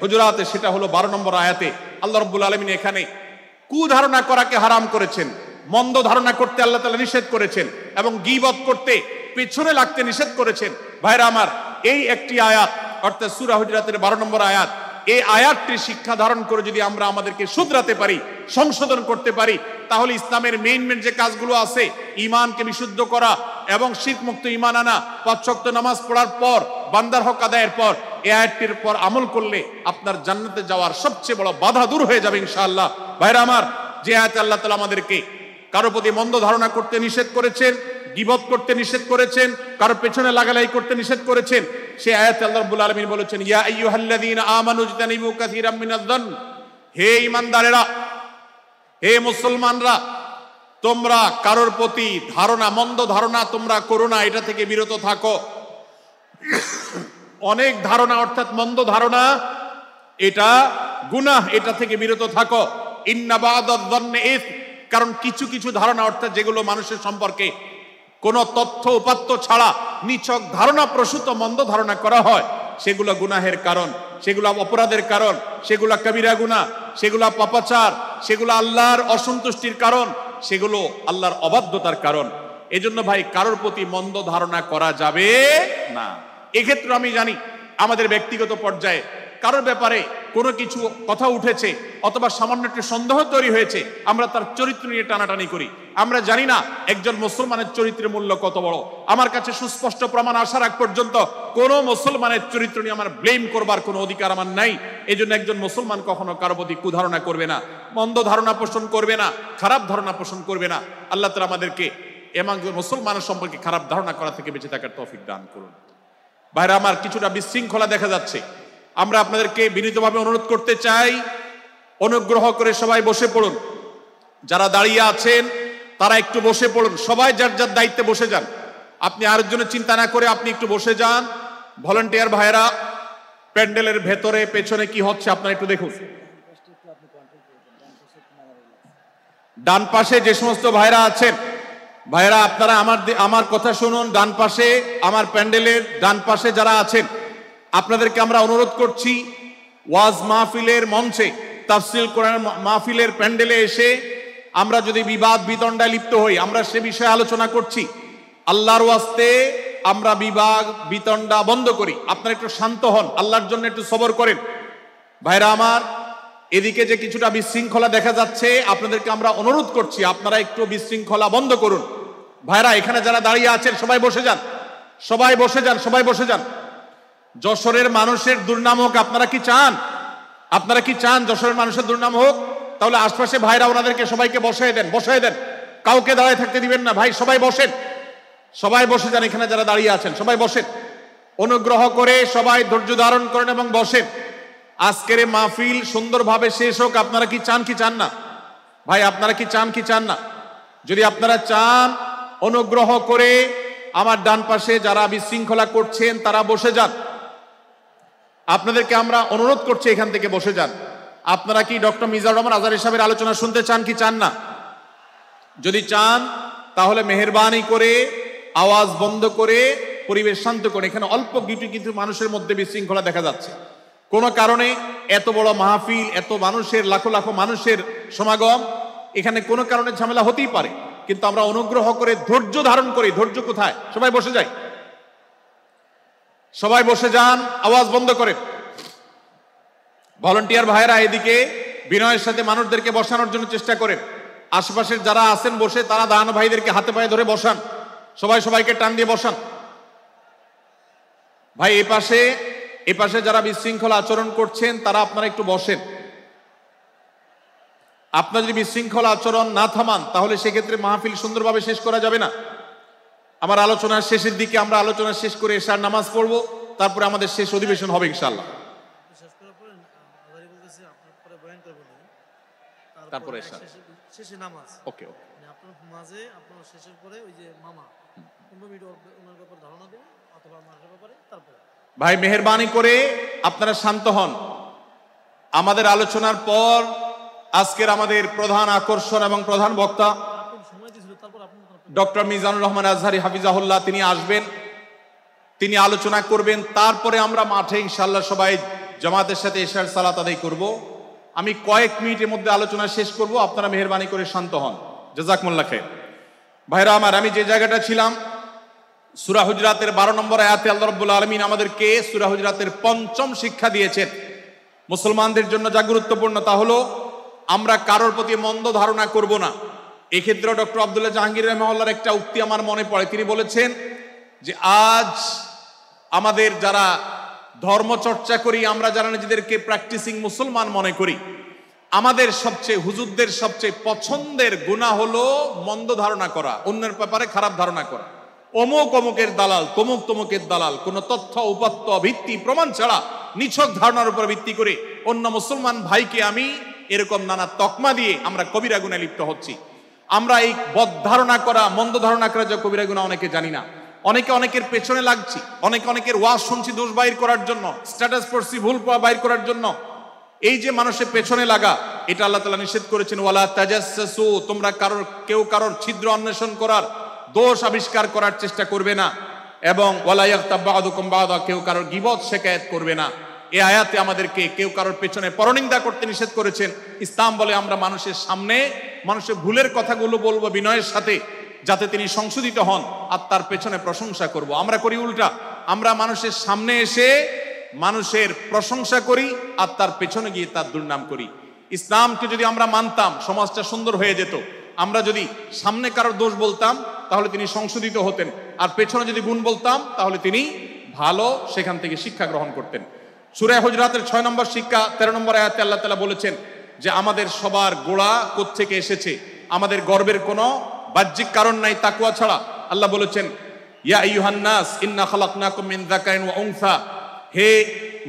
হুজুরাতে, সেটা হলো 12 নম্বর আয়াতে আল্লাহ রাব্বুল আলামিন এখানে কুধারণা করাকে হারাম করেছেন, মন্দ ধারণা করতে আল্লাহ তাআলা নিষেধ করেছেন, এবং গীবত করতে, পেছনে লাগতে নিষেধ করেছেন। ভাইরা আমার, এই একটি আয়াত অর্থাৎ সূরা হুজুরাতের 12 নম্বর আয়াত, এই আয়াতটির শিক্ষা ধারণ করে যদি আমরা আমাদেরকে শুধরাতে পারি, সংশোধন করতে পারি, তাহলে ইসলামের মেইন যে কাজগুলো আছে, ঈমানকে বিশুদ্ধ করা এবং শিরক মুক্ত ঈমান আনা, 5 ওয়াক্ত নামাজ পড়ার পর, বান্দার হক আদায়ের পর, এই আয়াতটির পর আমল করলে আপনার জান্নাতে যাওয়ার সবচেয়ে বড় বাধা দূর হয়ে যাবে ইনশাআল্লাহ। ভাইরা আমার, যে আয়াতে আল্লাহ তাআলা আমাদেরকে কারো প্রতি মন্দ ধারণা করতে নিষেধ করেছেন, গীবত করতে নিষেধ করেছেন, কারো পেছনে লাগালাই করতে নিষেধ করেছেন, সেই আয়াতে আল্লাহ রাব্বুল আলামিন বলেছেন, ইয়া আইয়ুহাল্লাযীনা আমানু ইজতানিবু কাসীরাম মিনায-যন্ন। হে ঈমানদারেরা, হে মুসলমানরা, তোমরা কারোর প্রতি ধারণা, মন্দ ধারণা তোমরা করো না, এটা থেকে বিরত থাকো। অনেক ধারণা অর্থাৎ মন্দ ধারণা, এটা গুনাহ, এটা থেকে বিরত থাকো। ইন্না বা'দায-যন্নি ইসম। কারণ কিছু কিছু ধারণা অর্থাৎ যেগুলো মানুষের সম্পর্কে কোনো তথ্য উপাত্ত ছাড়া নিছক ধারণা প্রসূত মন্দ ধারণা করা হয়, সেগুলো গুনাহের কারণ, সেগুলো অপরাধের কারণ, সেগুলো কবিরা গুনাহ, সেগুলো পাপাচার, সেগুলো আল্লাহর অসন্তুষ্টির কারণ, সেগুলো আল্লাহর অবাধ্যতার কারণ। এজন্য ভাই, কারোর প্রতি মন্দ ধারণা করা যাবে না। এক্ষেত্রে আমি জানি আমাদের ব্যক্তিগত পর্যায়ে কারোর ব্যাপারে কোনো কিছু কথা উঠেছে অথবা সামান্য একটু সন্দেহ তৈরি হয়েছে, আমরা তার চরিত্র নিয়ে টানাটানি করি। আমরা জানি না একজন মুসলমানের চরিত্রের মূল্য কত বড়। আমার কাছে সুস্পষ্ট প্রমাণ আসার আগ পর্যন্ত কোনো মুসলমানের চরিত্র নিয়ে আমার ব্লেম করবার কোনো অধিকার আমার নাই। এই জন্য একজন মুসলমান কখনো কারো প্রতি কুধারণা করবে না, মন্দ ধারণা পোষণ করবে না, খারাপ ধারণা পোষণ করবে না। আল্লাহ তাআলা আমাদেরকে এমন মুসলমানের সম্পর্কে খারাপ ধারণা করা থেকে বেঁচে থাকার তৌফিক দান করুন। ভাইরা আমার, কিছুটা বিশৃঙ্খলা দেখা যাচ্ছে। আমরা আপনাদেরকে বিনীতভাবে অনুরোধ করতে চাই, অনুগ্রহ করে সবাই বসে পড়ুন। যারা দাঁড়িয়ে আছেন তারা একটু বসে পড়ুন, সবাই যার যার দায়িত্বে বসে যান। আপনি আরেকজনের চিন্তা না করে আপনি একটু বসে যান। ভলান্টিয়ার ভাইরা, প্যান্ডেলের ভেতরে পেছনে কি হচ্ছে আপনারা একটু দেখুন। ডান পাশে যে সমস্ত ভাইরা আছেন, ভাইরা আপনারা আমার কথা শুনুন। ডান পাশে, আমার প্যান্ডেলের ডান পাশে যারা আছেন, আপনাদেরকে আমরা অনুরোধ করছি, ওয়াজ মাহফিলের মঞ্চে, তাফসীর কোরআন মাহফিলের প্যান্ডেলে এসে আমরা যদি বিবাদ বিতণ্ডায় লিপ্ত হই, আমরা সে বিষয়ে আলোচনা করছি, আল্লাহর ওয়াস্তে আমরা বিবাদ বিতণ্ডা বন্ধ করি। আপনারা একটু শান্ত হন, আল্লাহর জন্য একটু সবর করেন। ভাইরা আমার, এদিকে যে কিছুটা বিশৃঙ্খলা দেখা যাচ্ছে, আপনাদেরকে আমরা অনুরোধ করছি আপনারা একটু বিশৃঙ্খলা বন্ধ করুন। ভাইরা, এখানে যারা দাঁড়িয়ে আছেন সবাই বসে যান, সবাই বসে যান, সবাই বসে যান। যশোরের মানুষের দুর্নাম হোক, আপনারা কি চান? আপনারা কি চান যশোরের মানুষের দুর্নাম হোক? তাহলে আশপাশে ভাইরা ওনাদেরকে সবাইকে বসায় দেন, বসায় দেন, কাউকে দাঁড়ায় থাকতে দিবেন না। ভাই সবাই বসেন, সবাই বসে যান। এখানে যারা দাঁড়িয়ে আছেন সবাই বসেন, অনুগ্রহ করে সবাই ধৈর্য ধারণ করেন এবং বসেন। আজকের এই মাহফিল সুন্দরভাবে শেষ হোক। আপনারা কি চান কি চান না? ভাই আপনারা কি চান কি চান না? যদি আপনারা চান, অনুগ্রহ করে আমার ডান পাশে যারা বিশৃঙ্খলা করছেন তারা বসে যান। আপনাদেরকে আমরা অনুরোধ করছি এখান থেকে বসে যান। আপনারা কি ডক্টর মিজানুর রহমান আজহারী সাহেবের আলোচনা শুনতে চান কি চান না? যদি চান তাহলে মেহেরবানি করে আওয়াজ বন্ধ করে পরিবেশ শান্ত করে। এখানে অল্প কিছু মানুষের মধ্যে বিশৃঙ্খলা দেখা যাচ্ছে। কোনো কারণে এত বড় মাহফিল, এত মানুষের, লাখো লাখো মানুষের সমাগম, এখানে কোনো কারণে ঝামেলা হতেই পারে, কিন্তু আমরা অনুগ্রহ করে ধৈর্য ধারণ করি। ধৈর্য কোথায়? সবাই বসে যাই, সবাই বসে যান, আওয়াজ বন্ধ করে। ভলান্টিয়ার ভাইরা এদিকে বিনয়ের সাথে মানুষদেরকে বসানোর জন্য চেষ্টা করেন। আশেপাশের যারা আছেন বসে, তারা দাঁড়ানো ভাইদেরকে হাতে পায়ে ধরে বসান, সবাই সবাইকে টান দিয়ে বসান। ভাই এপাশে যারা বিশৃঙ্খলা আচরণ করছেন তারা আপনারা একটু বসেন। আপনারা যদি বিশৃঙ্খলা আচরণ না থামান তাহলে সেক্ষেত্রে মাহফিল সুন্দরভাবে শেষ করা যাবে না। আমার আলোচনার শেষের দিকে আমরা আলোচনা শেষ করে এশার নামাজ পড়বো, তারপরে আমাদের শেষ অধিবেশন হবে ইনশাআল্লাহ। তারপরে শেষে নামাজ। ওকে ওকে, আপনার মাঝে আপনার শেষের পরে ওই যে মামা 15 মিনিট ওনার ব্যাপারে ধারণা দেবেন অথবা আমার ব্যাপারে। তারপরে ভাই মেহেরবানি করে আপনারা শান্ত হন। আমাদের আলোচনার পর আজকের আমাদের প্রধান আকর্ষণ এবং প্রধান বক্তা ডক্টর মিজানুর রহমান আজহারী হাফিজাহুল্লাহ, তিনি আসবেন, তিনি আলোচনা করবেন। তারপরে আমরা মাঠে ইনশাআল্লাহ সবাই জামাতের সাথে এশার সালাত আদায় করব। আমি কয়েক মিনিটের মধ্যে আলোচনা শেষ করব, আপনারা মেহেরবানি করে শান্ত হন। জাযাকুমুল্লাহ খাইর। ভাইরা আমার, আমি যে জায়গাটা ছিলাম, সূরা হুজরাতের 12 নম্বর আয়াতে আল্লাহ রাব্বুল আলামিন আমাদেরকে সূরা হুজরাতের 5ম শিক্ষা দিয়েছেন। মুসলমানদের জন্য যা গুরুত্বপূর্ণ তা হলো আমরা কারোর প্রতি মন্দ ধারণা করব না। এক্ষেত্রে ডক্টর আব্দুল্লাহ জাহাঙ্গীর রাহিমাহুল্লাহর একটা উক্তি আমার মনে পড়ে। তিনি বলেছেন যে আজ আমাদের যারা ধর্ম চর্চা করি, আমরা যারা নিজেদেরকে প্র্যাকটিসিং মুসলমান মনে করি, আমাদের সবচেয়ে, হুজুরদের সবচেয়ে পছন্দের গুনাহ হলো মন্দ ধারণা করা, অন্যের ব্যাপারে খারাপ ধারণা করা। অমুক অমুকের দালাল, তমুক তমুকের দালাল, কোন তথ্য উপাত্ত ভিত্তি প্রমাণ ছাড়া নিছক ধারণার উপর ভিত্তি করে অন্য মুসলমান ভাইকে আমি এরকম নানা তকমা দিয়ে আমরা কবিরা গুনাহে লিপ্ত হচ্ছি। আমরা এই বদ ধারণা করা, মন্দ ধারণা করা যে কবিরা গুনাহ অনেকে জানি না। অনেকে অনেকের পেছনে লাগছি, অনেকের ওয়াজ শুনছি দোষ বাইর করার জন্য, স্ট্যাটাস পড়ছি ভুল বাইর করার জন্য। এই যে মানুষের পেছনে লাগা, এটা আল্লাহ তাআলা নিষেধ করেছেন, ওয়ালা তাজাসসু, তোমরা কেউ কারোর ছিদ্র অন্বেষণ করার, দোষ আবিষ্কার করার চেষ্টা করবে না, এবং ওয়ালা ইয়াগতাব বা'দুকুম বা'দা, কেউ কারোর গীবত শিকায়াত করবে না। এই আয়াতে আমাদেরকে কেউ কারোর পেছনে পরনিন্দা করতে নিষেধ করেছেন। ইসলাম বলে আমরা মানুষের সামনে মানুষের ভুলের কথাগুলো বলবো বিনয়ের সাথে, যাতে তিনি সংশোধিত হন, আর তার পেছনে প্রশংসা করব। আমরা করি উল্টা, আমরা মানুষের সামনে এসে মানুষের প্রশংসা করি আর তার পেছনে গিয়ে তার দুর্নাম করি। ইসলামকে যদি আমরা মানতাম সমাজটা সুন্দর হয়ে যেত। আমরা যদি সামনে কারোর দোষ বলতাম তাহলে তিনি সংশোধিত হতেন, আর পেছনে যদি গুণ বলতাম তাহলে তিনি ভালো সেখান থেকে শিক্ষা গ্রহণ করতেন। সূরা হুজরাতের 6 নম্বর শিক্ষা 13 নম্বর আয়াতে আল্লাহ তাআলা বলেছেন যে আমাদের সবার গোড়া কোত্থেকে এসেছে, আমাদের গর্বের কোনো বাহ্যিক কারণ নাই তাকওয়া ছাড়া। আল্লাহ বলেছেন, ইয়া আইয়ুহান নাস ইন্না খালাকনাকুম মিন যাকারিন ওয়া উনসা, হে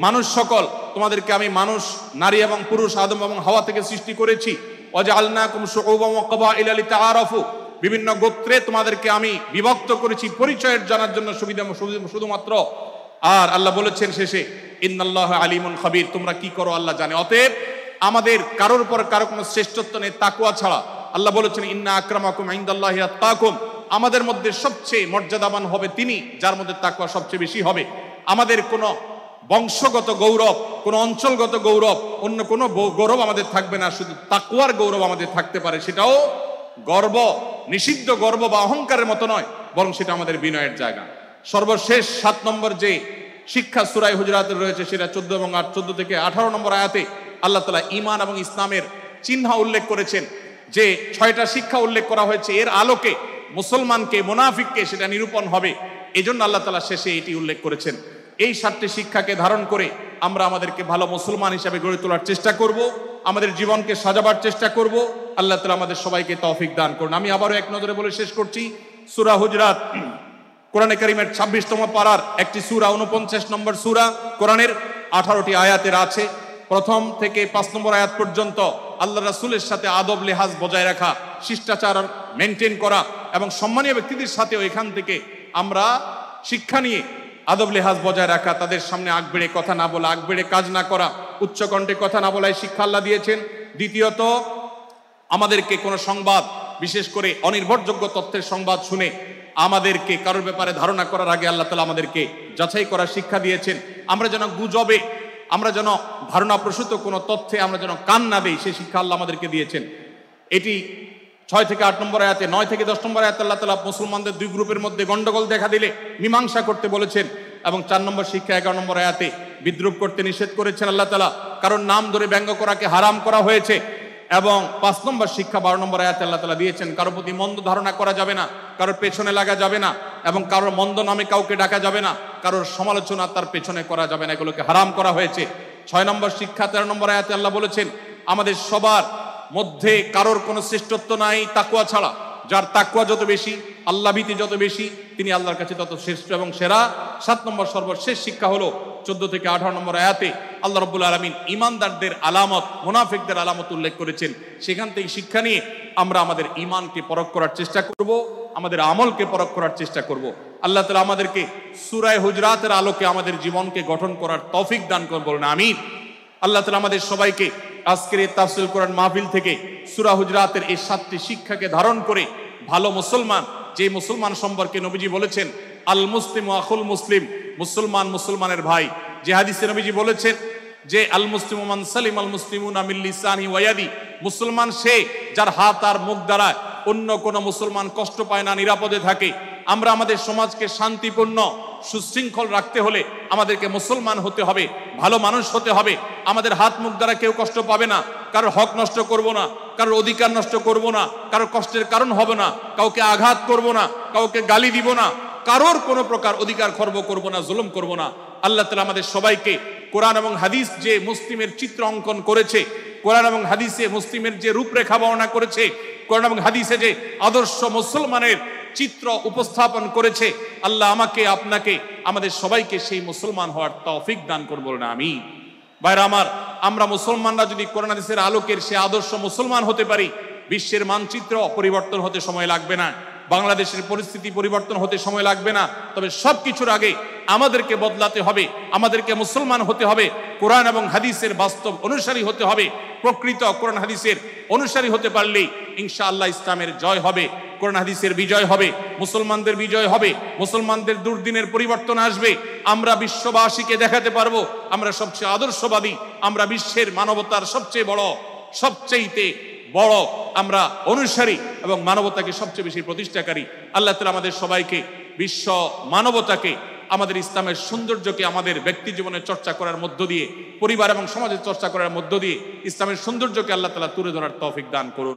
মানুষ সকল, তোমাদেরকে আমি মানুষ, নারী এবং পুরুষ, আদম এবং হাওয়া থেকে সৃষ্টি করেছি। ওয়াজআলনাকুম শুউবান ওয়া ক্বাবাইলা লিতাআরাফু, বিভিন্ন গোত্রে তোমাদেরকে আমি বিভক্ত করেছি পরিচয়ের জানার জন্য, শুধুমাত্র। আর আল্লাহ বলেছেন শেষে, ইন্নাল্লাহা আলিমুন খাবীর, তোমরা কি করো আল্লাহ জানে। অতএব আমাদের কারোর উপর কারো কোনো শ্রেষ্ঠত্ব নেই তাকওয়া ছাড়া। আল্লাহ বলেছেন, ইন্না আকরামাকুম ইনদাল্লাহি আত্তাকুম, আমাদের মধ্যে সবচেয়ে মর্যাদাবান হবে তিনি যার মধ্যে তাকওয়া সবচেয়ে বেশি হবে। আমাদের কোনো বংশগত গৌরব, কোনো অঞ্চলগত গৌরব, অন্য কোনো গৌরব আমাদের থাকবে না, শুধু তাকওয়ার গৌরব আমাদের থাকতে পারে। সেটাও গর্ব, নিষিদ্ধ গর্ব বা অহংকারের মতো নয়, বরং সেটা আমাদের বিনয়ের জায়গা। সর্বশেষ 7 নম্বর যে শিক্ষা সূরা হুজুরাতে রয়েছে, সেটা 14 এবং 14 থেকে 18 নম্বর আয়াতে আল্লাহ তাআলা ঈমান এবং ইসলামের চিহ্ন উল্লেখ করেছেন। যে 6টা শিক্ষা উল্লেখ করা হয়েছে, এর আলোকে মুসলমানকে, মুনাফিককে সেটা নিরূপণ হবে। এজন্য আল্লাহ তাআলা শেষে এটি উল্লেখ করেছেন। এই 7টি শিক্ষাকে ধারণ করে আমরা আমাদেরকে ভালো মুসলমান হিসেবে গড়ে তোলার চেষ্টা করব, আমাদের জীবনকে সাজাবার চেষ্টা করব। আল্লাহ তাআলা আমাদের সবাইকে তৌফিক দান করুন। আমি আবারও এক নজরে বলে শেষ করছি, সূরা হুজুরাত কোরআনে কারীমের 26তম পারার একটি সূরা, 49 নম্বর সূরা, কোরআনের 18টি আয়াতের আছে। প্রথম থেকে 5 নম্বর আয়াত পর্যন্ত আল্লাহ রাসূলের সাথে আদব লেহাজ বজায় রাখা, শিষ্টাচার মেনটেন করা এবং সম্মানীয় ব্যক্তিদের সাথেও এখান থেকে আমরা শিক্ষা নিয়ে আদব লেহাজ বজায় রাখা, তাদের সামনে আগ বেড়ে কথা না বলা, আগ বেড়ে কাজ না করা, উচ্চকণ্ঠে কথা না বলায় শিক্ষা আল্লাহ দিয়েছেন। দ্বিতীয়ত, আমাদেরকে কোনো সংবাদ, বিশেষ করে অনির্ভরযোগ্য তথ্যের সংবাদ শুনে আমাদেরকে কারোর ব্যাপারে ধারণা করার আগে আল্লাহ তাআলা আমাদেরকে যাচাই করার শিক্ষা দিয়েছেন। আমরা যেন গুজবে, আমরা যেন ধারণা প্রসূত কোনো তথ্যে আমরা যেন কান না দেই, সেই শিক্ষা আল্লাহ আমাদেরকে দিয়েছেন। এটি 6 থেকে 8 নম্বর আয়াতে, 9 থেকে 10 নম্বর আয়াতে আল্লাহ তাআলা মুসলমানদের 2 গ্রুপের মধ্যে গন্ডগোল দেখা দিলে মীমাংসা করতে বলেছেন। এবং 4 নম্বর শিক্ষা 11 নম্বর আয়াতে বিদ্রুপ করতে নিষেধ করেছেন আল্লাহ তাআলা, কারণ নাম ধরে ব্যঙ্গ করাকে হারাম করা হয়েছে। এবং 5 নম্বর শিক্ষা 12 নম্বর আয়াতে আল্লাহ তাআলা দিয়েছেন, কারোর প্রতি মন্দ ধারণা করা যাবে না, কারোর পেছনে লাগা যাবে না, এবং কারোর মন্দ নামে কাউকে ডাকা যাবে না, কারোর সমালোচনা তার পেছনে করা যাবে না, এগুলোকে হারাম করা হয়েছে। 6 নম্বর শিক্ষা 13 নম্বর আয়াতে আল্লাহ বলেছেন, আমাদের সবার মধ্যে কারোর কোনো শ্রেষ্ঠত্ব নাই তাকওয়া ছাড়া। যার তাকওয়া যত বেশি, আল্লাহ ভীতি যত বেশি, তিনি আল্লাহর কাছে তত শ্রেষ্ঠ এবং সেরা। 7 নম্বর সর্বশেষ শিক্ষা হলো 14 থেকে 18 নম্বর আয়াতে আল্লাহ রাব্বুল আলামিন ঈমানদারদের আলামত, মুনাফিকদের আলামত উল্লেখ করেছেন। সেখান থেকে শিক্ষা নিয়ে আমরা আমাদের ঈমানকে পরখ করার চেষ্টা করব, আমাদের আমলকে পরখ করার চেষ্টা করব। আল্লাহ তাআলা আমাদেরকে সূরা হুজুরাতের আলোকে আমাদের জীবনকে গঠন করার তৌফিক দান করুন, বলুন আমিন। আল্লাহ তাআলা আমাদের সবাইকে আজকের এই তাফসীর কোরআন মাহফিল থেকে সূরা হুজুরাতের এই 7টি শিক্ষাকে ধারণ করে ভালো মুসলমান, যে মুসলমান সম্পর্কে নবীজি বলেছেন আল মুসলিমু আখুল মুসলিম, মুসলমান মুসলমানের ভাই। যে হাদিসে নবীজি বলেছেন যে আল মুসলিমু মান সালিম আল মুসলিমুনা মিন লিসানি ওয়া ইয়াদি, মুসলমান সে যার হাত আর মুখ দ্বারা অন্য কোন মুসলমান কষ্ট পায় না, নিরাপদে থাকে। আমরা আমাদের সমাজকে শান্তিপূর্ণ, সুশৃঙ্খল রাখতে হলে আমাদেরকে মুসলমান হতে হবে, ভালো মানুষ হতে হবে। আমাদের হাত মুখ দ্বারা কেউ কষ্ট পাবে না, কারোর হক নষ্ট করব না, কারোর অধিকার নষ্ট করব না, কারোর কষ্টের কারণ হবে না, কাউকে আঘাত করব না, কাউকে গালি দিব না, কারোর কোনো প্রকার অধিকার খর্ব করব না, জুলুম করব না। আল্লাহ তাআলা আমাদের সবাইকে কোরআন এবং হাদিস যে মুসলিমের চিত্র অঙ্কন করেছে, কোরআন এবং হাদিসে মুসলিমের যে রূপরেখা বর্ণনা করেছে, কোরআন এবং হাদিসে যে আদর্শ মুসলমানের চিত্র উপস্থাপন করেছে, আল্লাহ আমাকে, আপনাকে, আমাদের সবাইকে সেই মুসলমান হওয়ার তৌফিক দান করুন, বলুন আমিন। ভাইরা আমার, আমরা মুসলমানরা যদি কোরআন হাদিসের আলোকের সে আদর্শ মুসলমান হতে পারি, বিশ্বের মানচিত্র পরিবর্তন হতে সময় লাগবে না, বাংলাদেশের পরিস্থিতি পরিবর্তন হতে সময় লাগবে না। তবে সবকিছুর আগে আমাদেরকে বদলাতে হবে, আমাদেরকে মুসলমান হতে হবে, কোরআন এবং হাদিসের বাস্তব অনুসারী হতে হবে। প্রকৃত কোরআন হাদিসের অনুসারী হতে পারলেই ইনশাআল্লাহ ইসলামের জয় হবে, কোরআন হাদিসের বিজয় হবে, মুসলমানদের বিজয় হবে, মুসলমানদের দুর্দিনের পরিবর্তন আসবে। আমরা বিশ্ববাসীকে দেখাতে পারবো আমরা সবচেয়ে আদর্শবাদী, আমরা বিশ্বের মানবতার সবচেয়ে বড় আমরা অনুসারী এবং মানবতাকে সবচেয়ে বেশি প্রতিষ্ঠাকারী। আল্লাহ তাআলা আমাদের সবাইকে বিশ্ব মানবতাকে, আমাদের ইসলামের সৌন্দর্যকে আমাদের ব্যক্তি জীবনে চর্চা করার মধ্য দিয়ে, পরিবার এবং সমাজে চর্চা করার মধ্য দিয়ে ইসলামের সৌন্দর্যকে আল্লাহ তাআলা তুলে ধরার তৌফিক দান করুন।